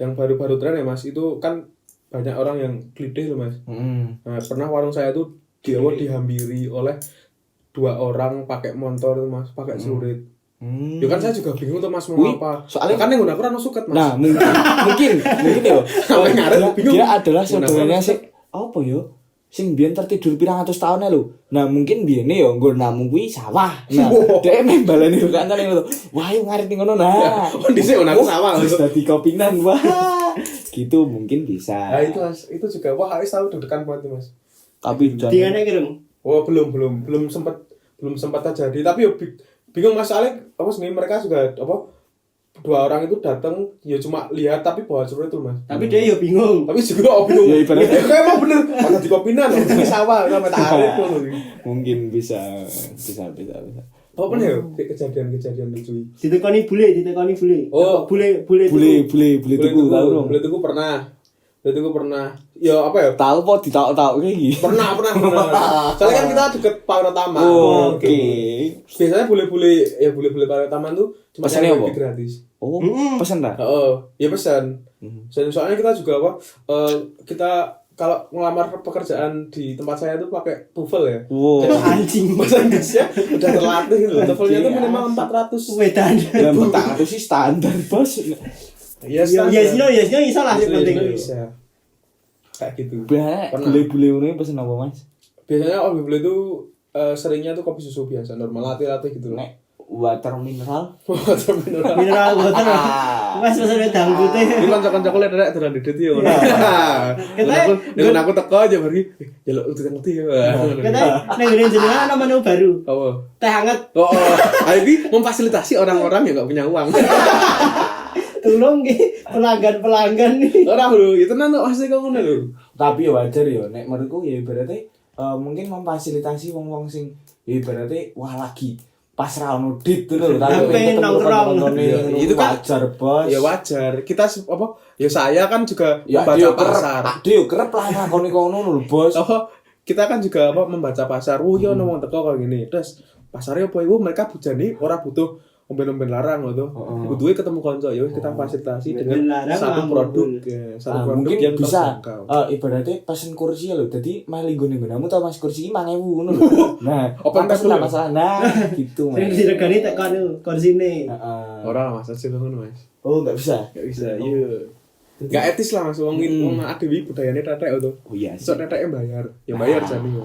yang baru tren ya Mas, itu kan banyak orang yang klideh loh Mas. Nah, pernah warung saya tuh dihampiri oleh 2 orang pakai motor tuh Mas, pakai celurit. Ya kan saya juga bingung tuh Mas mau apa. Soalnya kan yang aku ora suket Mas. Nah, mungkin ya. Sampai ngaret bingung. Dia adalah saudaranya sing apa yo? Sing biyen tertidur pirang atus tahun lho. Nah, mungkin biyene yo nggo namung kuwi sawah. Nah, dhek membalani kancane ngono. Wah, yo ngarit ning ngono nah. Oh, dhisik ono sawah. Terus dadi kopinan. Wah. Gitu mungkin bisa. Nah, itu Mas, itu juga wah wis tahu deg-degan banget Mas. Tapi Dingane kirung. Oh, belum sempat terjadi. Tapi yo bingung Mas soalnya apa sih mereka juga apa 2 orang itu datang ya cuma lihat tapi bawa celurit itu Mas. Tapi dia yo bingung. Tapi juga bingung. Ya, ibaratnya. Kayak emang bener ada di kopinan di sawah sama tarik tuh. mungkin bisa. Oh bener ya kejadian lucu. Ditekoni bule. Oh, bule tuku tahu dong. Bule tuku pernah. Ya apa ya? Tahu po ditak-tak kayak gini. Pernah. Soalnya kan kita deket Panorama. Oke. Biasanya bule-bule Panorama tuh cuma Pesannya apa? kopi gratis. Oh, pesan ta? Ya pesan. Soalnya kita juga apa? Kita kalau ngelamar pekerjaan di tempat saya tuh pakai TOEFL ya. Wow. Anjing. Bahasa Inggrisnya udah terlatih gitu. TOEFL-nya tuh minimal 400. Wedan. Ya 400 sih standar, Bos. Iya, Iya, iso lah yang penting. Bisa. Kayak gitu. Bule-bule ini pesen apa, Mas? Biasanya bule itu seringnya tuh kopi susu biasa, normal latte gitu. Nek water mineral. Water mineral. Mineral water. Mas pesen wedang putih. Ini kanca-kancaku lek rek dolan didet yo. Kita Dengan aku teko aja bari, jaluk utuh-utuh ya. kita ning ngene jenengan ana menu baru. Apa? Teh hangat. Oh. Ini memfasilitasi orang-orang yang enggak punya uang. Tolong ki pelanggan nih. Ora lho, itu nang masih kok ngono lho. Tapi ya wajar ya nek menurutku ya ibaratnya mungkin memfasilitasi wong-wong sing ya ibaratnya wah lagi pas ra ono dit lho tapi nongkrong. Itu kan wajar, Bos. Ya wajar. Kita apa? Ya saya kan juga Ya membaca pasar. Dia kerep lah ngakoni kono lho, Bos. Oh, kita kan juga apa membaca pasar. Oh, yo ono wong teko kayak gini. Terus pasarnya apa iku mereka bujani ora butuh omben-omben larang gitu. Butuhnya ketemu konco ya kita fasilitasi dengan satu produk ya, satu produk mungkin yang bisa terjangkau. Ibaratnya pesen kursi lho. Dadi mah linggo-linggonamu tau Mas kursi iki 5.000 ngono lho. Nah, Open apa table ya? masalah. Nah, gitu, Mas. Sing diregani tek kursine. Ora Mas, aja ngono Mas. Oh, enggak bisa. Enggak bisa. Iya. Enggak etis lah Mas wong adewi budayane tetek to. Oh iya sih. Sok teteke bayar. Ya bayar jane.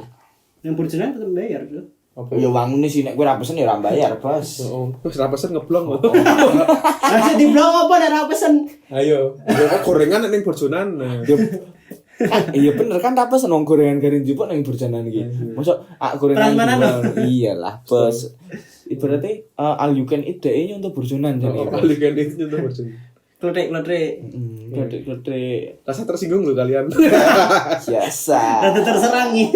Yang burjenan tetep bayar tuh. Apa? Ya wangune sih nek kowe ra pesen ya ora bayar, Bos. Oh, wis ra pesen ngeblong. Lah di blog apa nek ora pesen? Ayo, ya gorengan ning borjonan. Iya bener kan tak pesen wong gorengan garing jupuk ning burjanan iki. Mosok gorengan. Iyalah, Bos. Ibaratnya all you can eat deh untuk burjonan jane. All you can eat untuk borjonan. Klotek. Klotek. Rasa tersinggung loh kalian. Biasa. Rada terserang nih.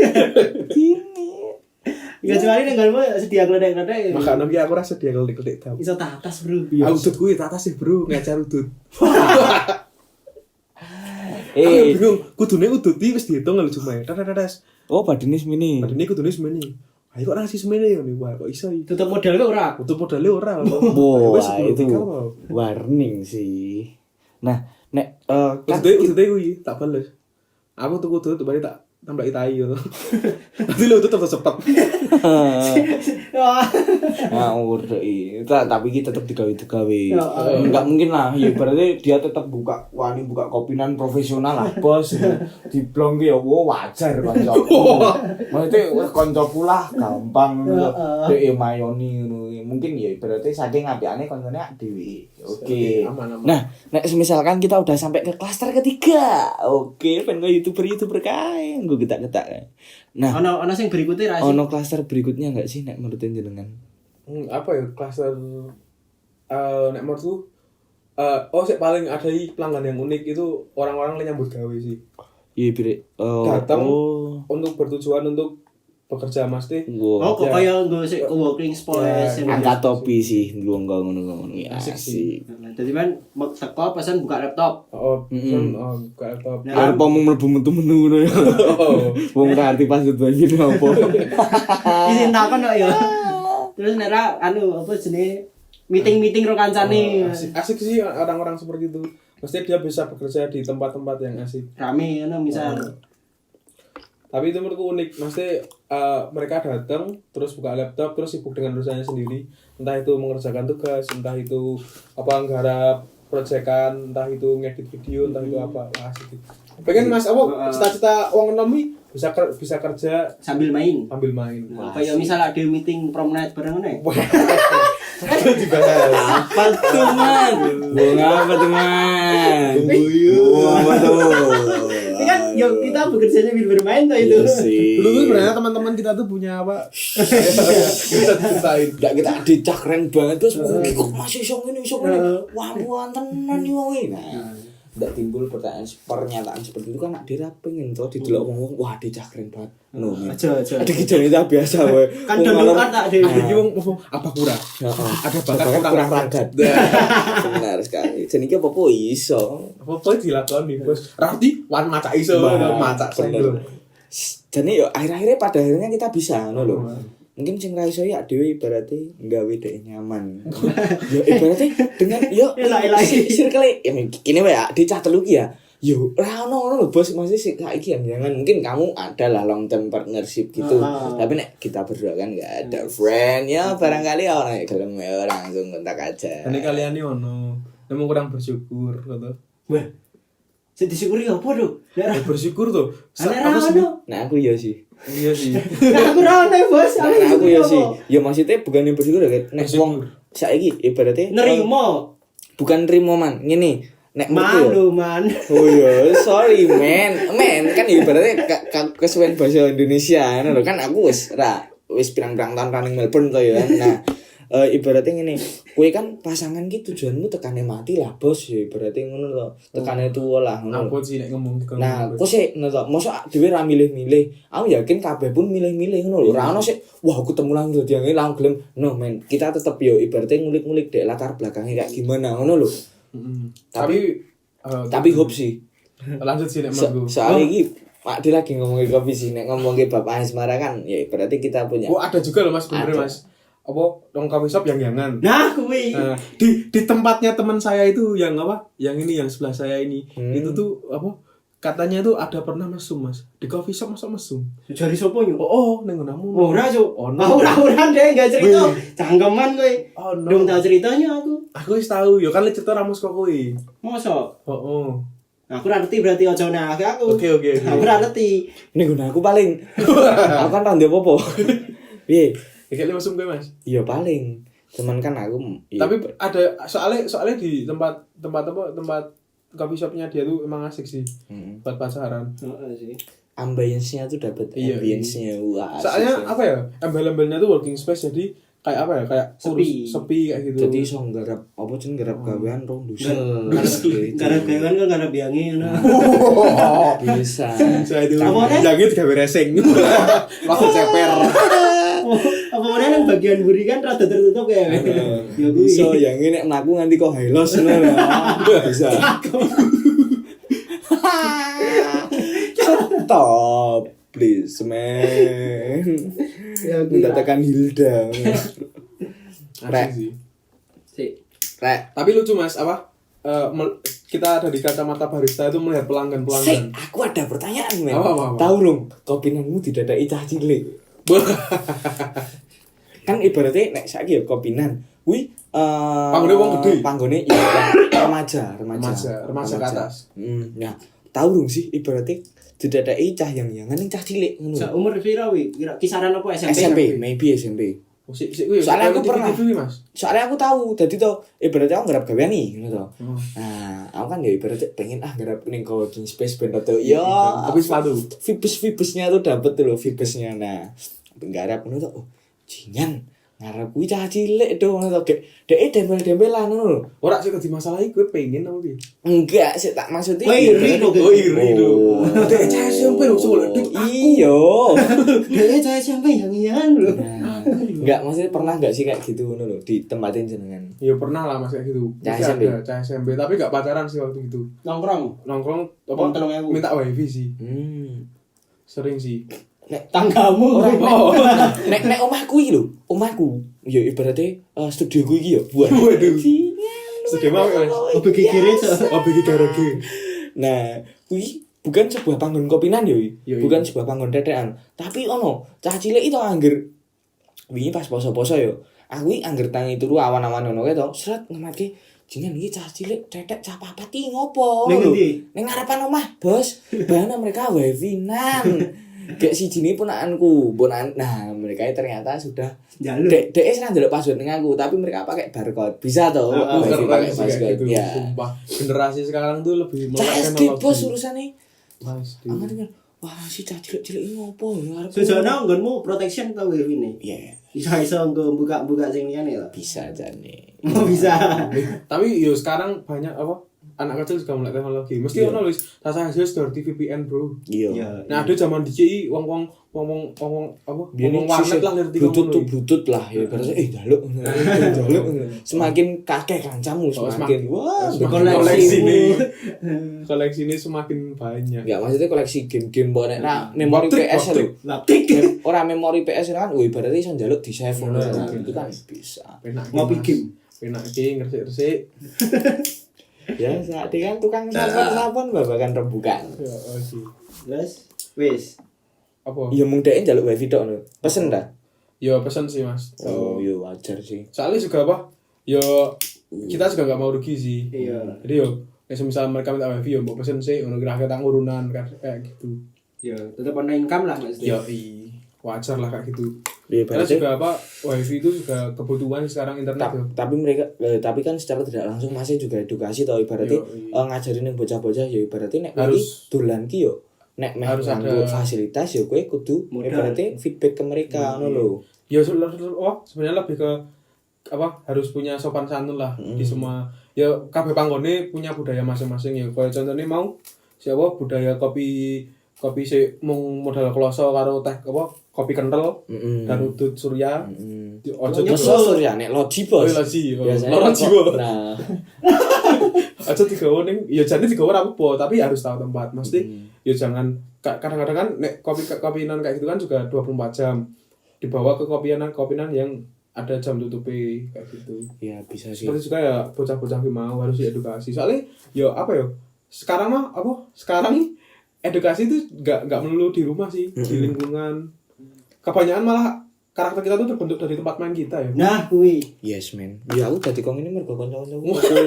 Ya kecuali nek galmu sedia klotek. Makanya ki aku rasa dia kletik tau. Iso tatas, Bro. Udut kuwi tak atas sih, Bro, ngajar udut. Aku bingung, kudune udut iki wis diitung lho cuma. Tes. Oh, badine semene. Padahal kudune semene. Ayo kok nasi semene ngene. Wah, kok iso iki. Tutup modalnya ora. Tutup modalnya ora. Wah, itu warning sih. Nah, nek kan udut kuwi tak bales. Aku tuku udut bari tak tambah tai yo. Nanti lu tetep cepet. Ngawur deh. Tapi kita tetap digawe. Enggak mungkin lah. Ya berarti dia tetap buka kopinan profesional lah, Bos. Di blong ki ya wajar kanca. Maksudnya kanca pula gampang dhek mayoni ngono. Mungkin ya berarti saking apikane kancane dhewe. Oke. Nah, nek misalkan kita udah sampai ke klaster ketiga. Oke, pengen YouTuber kae. Gue getak-getak. Nah, ono sing berikutnya ra sih. Ono klaster berikutnya enggak sih nek menurut jenengan? Apa ya klaster nek menurutku sih paling ada pelanggan yang unik itu orang-orang yang nyambut gawe sih. Iya Bre. Datang untuk bertujuan untuk bekerja mesti. Oh, kok kaya nggo sik co-working space. Angkat topi sih dulu ngono-ngono ya. Asik sih. Dadi men teko pesan buka laptop. Buka laptop. Arep omong mlebu metu-metu ngono ya. Wong ora arti pas iki opo. Izin takon kok ya. Terus nek ra apa jenenge meeting ro kancane. Asik sih orang-orang seperti itu. Mesti dia bisa bekerja di tempat-tempat yang asik. Rame ngono misal. Tapi itu menurutku unik. Mesti mereka datang terus buka laptop terus sibuk dengan urusannya sendiri. Entah itu mengerjakan tugas, entah itu nggarap proyekan, entah itu ngedit video, entah itu apa. Asik. Pengen Mas cita-cita wong enom bisa kerja sambil main. Kayak misal ada meeting prom night bareng ngono. Itu dibahas. Apa tuh, Man? Apa tuh, Man? Apa tuh? Ini kan yuk kita bekerjanya bermain tuh itu. Dulu tuh sebenarnya teman-teman kita tuh punya apa? Bisa ceritain. Enggak kita dicak keren banget terus kok masih iso ngene. Wah, tenan iki wong. Nah, ndak timbul pernyataan seperti itu kan nak dira pengen to didelok wong wah dicak keren banget. No. Aja. Ada kijane ta biasa wae. Kan dongkar tak dhewe. Iki wong apa kurang? Ada bakat kurang ragat. Benar sekali. Jenenge apa iso. Apa dilakoni, Bos? Rati wan macak iso, macak sebelum. Jadi yo akhir-akhirnya pada akhirnya kita bisa ngono lho. Mungkin sing ra iso ya dhewe ibaratnya nggawe dhek nyaman. Yo ibaratnya dengan yo circle ya kene wae dicah telu ki ya. Yo ora ono lho Bos, masih saiki jangan mungkin kamu ada lah long term partnership gitu. Tapi nek kita berdua kan enggak ada friend ya barangkali orang gelem orang langsung kontak aja. Nek kalian iki ono, nemu kurang bersyukur gitu. Wah. Sing disyukuri apa, Duk? Bersyukur tuh. Nah aku ya sih. Iya sih. Nah, aku ra ono, Bos. Aku ya sih. Ya maksudnya bukan yang bersyukur ya. Nek wong saiki ibaratnya nerimo. Bukan nerimo man. Ngene. Nek man. Oh iya, sorry man kan ibaratnya kesuwen bahasa Indonesia ngono lho kan aku wis pirang-pirang tahun running Melbourne to ya. Nah, ibaratnya ngene, kowe kan pasangan ki tujuanmu tekane mati lah, Bos. Ya ibaratnya ngono to. Tekane tuwa lah ngono. Apa sih nek ngomong gitu. Nah, kok sik ngono to. Mosok dhewe ra milih-milih. Aku yakin kabeh pun milih-milih ngono lho. Ora ono sik wah aku ketemu langsung dadi angel langsung gelem. No, men. Kita tetep yo ibaratnya ngulik-ngulik dek latar belakangnya kayak gimana ngono lho. Tapi hope sih. Lanjut sih nek monggo. Soalnya iki Pak Di lagi ngomongin kopi sih nek ngomongin Bapak Asmara kan ya berarti kita punya. Oh, ada juga loh Mas bener Mas. Apa dong coffee shop yang jangan. Nah, kuwi. Di tempatnya teman saya itu yang apa? Yang ini yang sebelah saya ini. Itu tuh apa? Katanya tuh ada pernah mesum Mas. Di coffee shop masa mesum. Jari sopo yo? Oh, ning ngonamu. Ora, Cuk. Oh, ora deh enggak cerita. Cangkeman kowe. Oh, no. Dong tahu ceritanya aku. Aku wis tahu, yo kan cerita ramus kok kowe. Mosok? Oh. Aku ora ngerti berarti aja nek aku. Oke. Aku ora ngerti. Ini guna aku paling. Aku kan tau ndek apa. Piye? Iki mesum kowe Mas. Iya paling. Cuman kan aku Tapi ada soalnya di tempat coffee shopnya dia tuh emang asik sih. Buat pacaran. Heeh sih. Ambience-nya tuh dapat ambience-nya wah. Soalnya apa ya? Embel-embelnya tuh working space jadi kayak apa ya? Kayak sepi kayak gitu. Jadi iso nggarap apa jeneng nggarap gawean rong dusun. Garap gawean kan garap biangi ngono. Bisa. Saya itu jangan gawe racing. Waktu ceper. Apa mana yang bagian buri kan rada tertutup ya. Ya kuwi. Iso yang ini mlaku nganti kok hilos ngono. Bisa. Stop, please, man. Ya Minta tekan Hilda. Asik sih. Rek. Tapi lucu Mas, apa? Kita dari kacamata barista itu melihat pelanggan-pelanggan. Aku ada pertanyaan, men. Apa? Tahu dong, kopinanmu didadai cah cilik. Kan ibaratnya nek saiki ya kopinan. Kuwi panggone wong gede. Panggone ya remaja ke atas. Nah, tahu dong sih ibaratnya didadai cah yang ning cah cilik ngono. Umur pira wi? Kisaran apa SMP? Maybe SMP. Soalnya aku pernah Mas. Soalnya aku tahu dadi to ibaratnya aku nggarap gawean nih ngono to. Nah, aku kan ya ibaratnya pengen nggarap ning co-working space ben to ya tapi sepatu. Vibes-vibesnya tuh dapet tuh loh vibesnya. Nah, nggarap ngono to. Oh, jingan ngarep kuwi cah cilik dong to gek dhek dempel-dempelan ngono lho. Ora sih kok dimasalahi gue pengen apa piye? Enggak sih tak maksudnya. Oh, iri lho, Oh iri lho. Oh. Dek cah SMP lho soalnya dik Iya. Dia saya sampai yang iyan lho. Nah, enggak maksudnya pernah enggak sih kayak gitu ngono lho ditempatin jenengan. Ya pernah lah mas kayak gitu. Cah Mesti SMP. ada, cah SMP tapi gak pacaran sih waktu itu. Nongkrong. Nongkrong Wong apa? 3.000. Minta wifi sih. Sering sih. Tanggamu. Oh. Nek omahku iki lho, omahku. Ya ibaratnya studio ku iki ya buat. Waduh. Sedih mau mas. Oh, bagi kiri so. Oh bagi garage. Nah, kuwi bukan sebuah panggon kopinan yo, Yo, bukan iya. sebuah panggon tetekan. Tapi ono cah cilik itu angger wingi pas poso-poso yo. Aku iki angger tangi turu awan-awan ngono kae to, sret ngematke jenengan iki cah cilik tetek cah papat iki ngopo? Ning lho? endi? Ning ngarepan omah, Bos. Bana mereka wifi-nan. Kayak si jini ponakanku, nah mereka ternyata sudah Jaluk. dek senang ndelok password ning aku, tapi mereka pakai barcode. Bisa toh, wifi pakai Keren sih kayak password. gitu. Ya. Sumpah. Generasi sekarang tuh lebih Cah melek SD bos urusane. SD. Angkat kan, wah si cah cilik-cilik ini ngopo ya arep. Sejana nggonmu protection tau wifi ne. Iya, Iso nggo buka-buka sing liyane lho. bisa jane. Oh bisa. Tapi yo sekarang banyak apa anak kecil juga melek teknologi. Mesti ono wis rasa hasil store VPN, Bro. Iya. Nah, ada zaman DCI wong apa? Biyen Ngomong warnet lah ngerti Bluetooth ngono. tuh Bluetooth lah ya berarti jaluk. Jaluk. Semakin kakek kancamu Oh, semakin wah koleksi koleksimu. ini. Koleksi ini semakin banyak. enggak maksudnya koleksi game-game mbok nek nah memori Baptik, PS lho. Laptik. Ora memori PS kan, wih berarti iso njaluk di save ngono. Bener. Nah, itu kan bisa. Penak Ngopi Mas. game. Penak ki ngresik-resik. Ya saat ini kan tukang sabun babakan rembukan. Ya, sih. Terus wis. Apa? Ya mung dhek njaluk wifi tok lho. Pesen ta? Ya pesan sih, Mas. Oh, ya wajar sih. Soalnya juga apa? Ya kita juga nggak mau rugi sih. Iya. Jadi yo, misal mereka minta wifi yo, mau pesen sih, untuk kita ngurunan kayak gitu. Ya, tetep ono income lah maksudnya. Wajar lah kayak gitu. Ya Karena berarti juga apa? Wifi itu juga kebutuhan sekarang internet yo. tapi mereka tapi kan secara tidak langsung masih juga edukasi tau ibaratnya Yo, ngajarin yang bocah-bocah ya ibaratnya nek Harus- iki dolan ki yo nek meh harus nganggo ada- fasilitas yo kowe kudu Modal. ibaratnya feedback ke mereka ngono lho. Ya sebenarnya lebih ke apa? Harus punya sopan santun lah di semua. Ya kabeh panggone punya budaya masing-masing ya. Kayak contohnya mau siapa budaya kopi sih mung modal kloso karo teh apa kopi kental dan udut surya. Ojo Nyesel ya nek loji bos. Oh, loji. Biasanya Loro kan jiwa. kok- Nah, Aja digawa ning ya jane digawa ora apa tapi harus tahu tempat. Mesti ya jangan kadang-kadang kan nek kopinan kayak gitu kan juga 24 jam. Dibawa ke kopinan yang ada jam tutupnya kayak gitu. ya bisa sih. Seperti juga ya bocah-bocah mau harus diedukasi. Soalnya ya apa ya? Sekarang mah apa? Sekarang edukasi itu nggak melulu di rumah sih, di lingkungan. Kebanyakan malah karakter kita tuh terbentuk dari tempat main kita ya. Nah, kuwi. Yes man. Ya aku dadi kong ini mergo kanca-kanca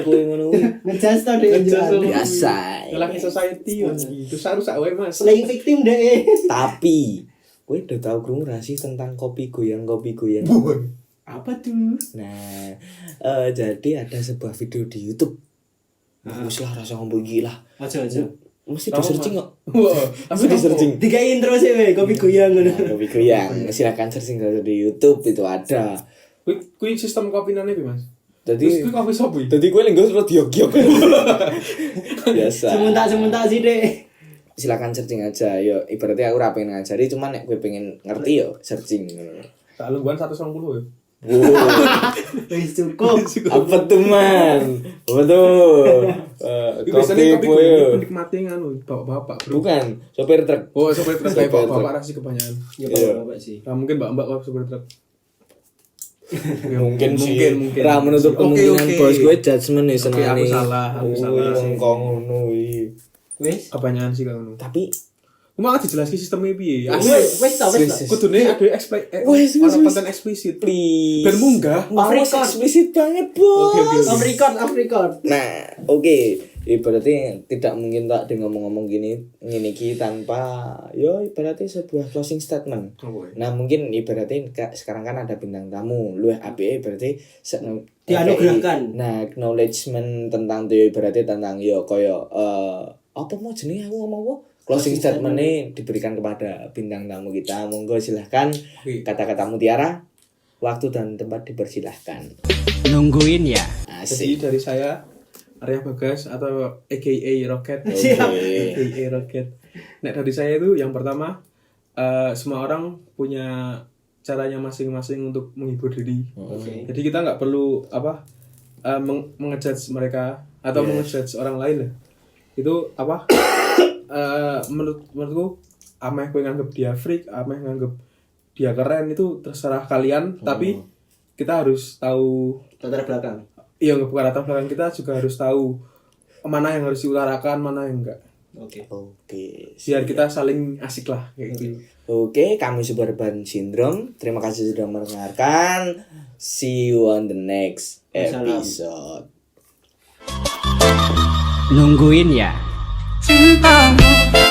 kowe ngono kuwi. Ngejas tau deh. Ngejas tau. Biasa. Lagi society ya gitu. Rusak wae Mas. Playing victim deh. Tapi kowe udah tahu krungu ra sih tentang kopi goyang? Apa tuh? Nah, jadi ada sebuah video di YouTube. Wis lah rasa ngomong iki lah. Aja. Mesti di searching kok. Wah, Mesti di searching. Tiga intro sih weh, kopi goyang ngono. Nah, kopi goyang. Silakan searching di YouTube itu ada. Kuwi sistem kopinane piye Mas? Jadi Terus kuwi kopi sapa iki? Jadi gue lenggos terus diok-diok. Biasa. Semuntak sih deh. Silakan searching aja. Yo ibaratnya aku ora pengen ngajari cuman nek gue pengen ngerti yo searching. Tak lungguhan 120 ya. Wow. Wis cukup. Apa tuh man? Apa tuh? Iki biasanya kopi boy. gue penikmatnya nganu bapak-bapak bro. Bukan, sopir truk. Oh, sopir truk kayak Sopir bapak-bapak rasi kebanyakan. Ya Iya. bapak sih. Nah, mungkin mbak-mbak kalau sopir truk. Ya, Mungkin sih. mungkin. Ra menutup Oke, kemungkinan oke. bos gue judgement nih senane. aku salah. Wong kok ngono iki. Wis. Kebanyakan sih kan ngono. Tapi Cuma dijelasin sistemnya piye. Wis tau. Kudune ada Wis. konten eksplisit. please. Ben munggah. Off Harus record. eksplisit banget, Bos. Oke. Off record. Nah, oke. Berarti tidak mungkin tak di ngomong-ngomong gini iki tanpa yo ibaratnya sebuah closing statement. Nah, mungkin ibaratnya sekarang kan ada bintang tamu. Luwih apike berarti Dianugerahkan. Nah, acknowledgement tentang tuh ibaratnya tentang yo koyo apa mau jenenge aku ngomong apa? Closing statement ini diberikan kepada bintang tamu kita. Monggo silahkan Oke. kata-kata mutiara. waktu dan tempat dipersilahkan. Nungguin ya. Jadi Asik. dari saya Arya Bagas atau AKA Rocket. Oke. AKA Rocket. Nek dari saya itu yang pertama semua orang punya caranya masing-masing untuk menghibur diri. Oke. Jadi kita nggak perlu mengejudge mereka atau mengejudge orang lain lah. Itu menurutku ameh kowe nganggep dia freak, ameh nganggep dia keren itu terserah kalian, tapi kita harus tahu Latar belakang. iya bukan latar belakang, kita juga harus tahu mana yang harus diutarakan, mana yang enggak. Oke. Oke. Biar kita saling asik lah kayak gitu. Oke, kami Superban Syndrome. Terima kasih sudah mendengarkan. See you on the next episode. Nungguin ya. Cintamu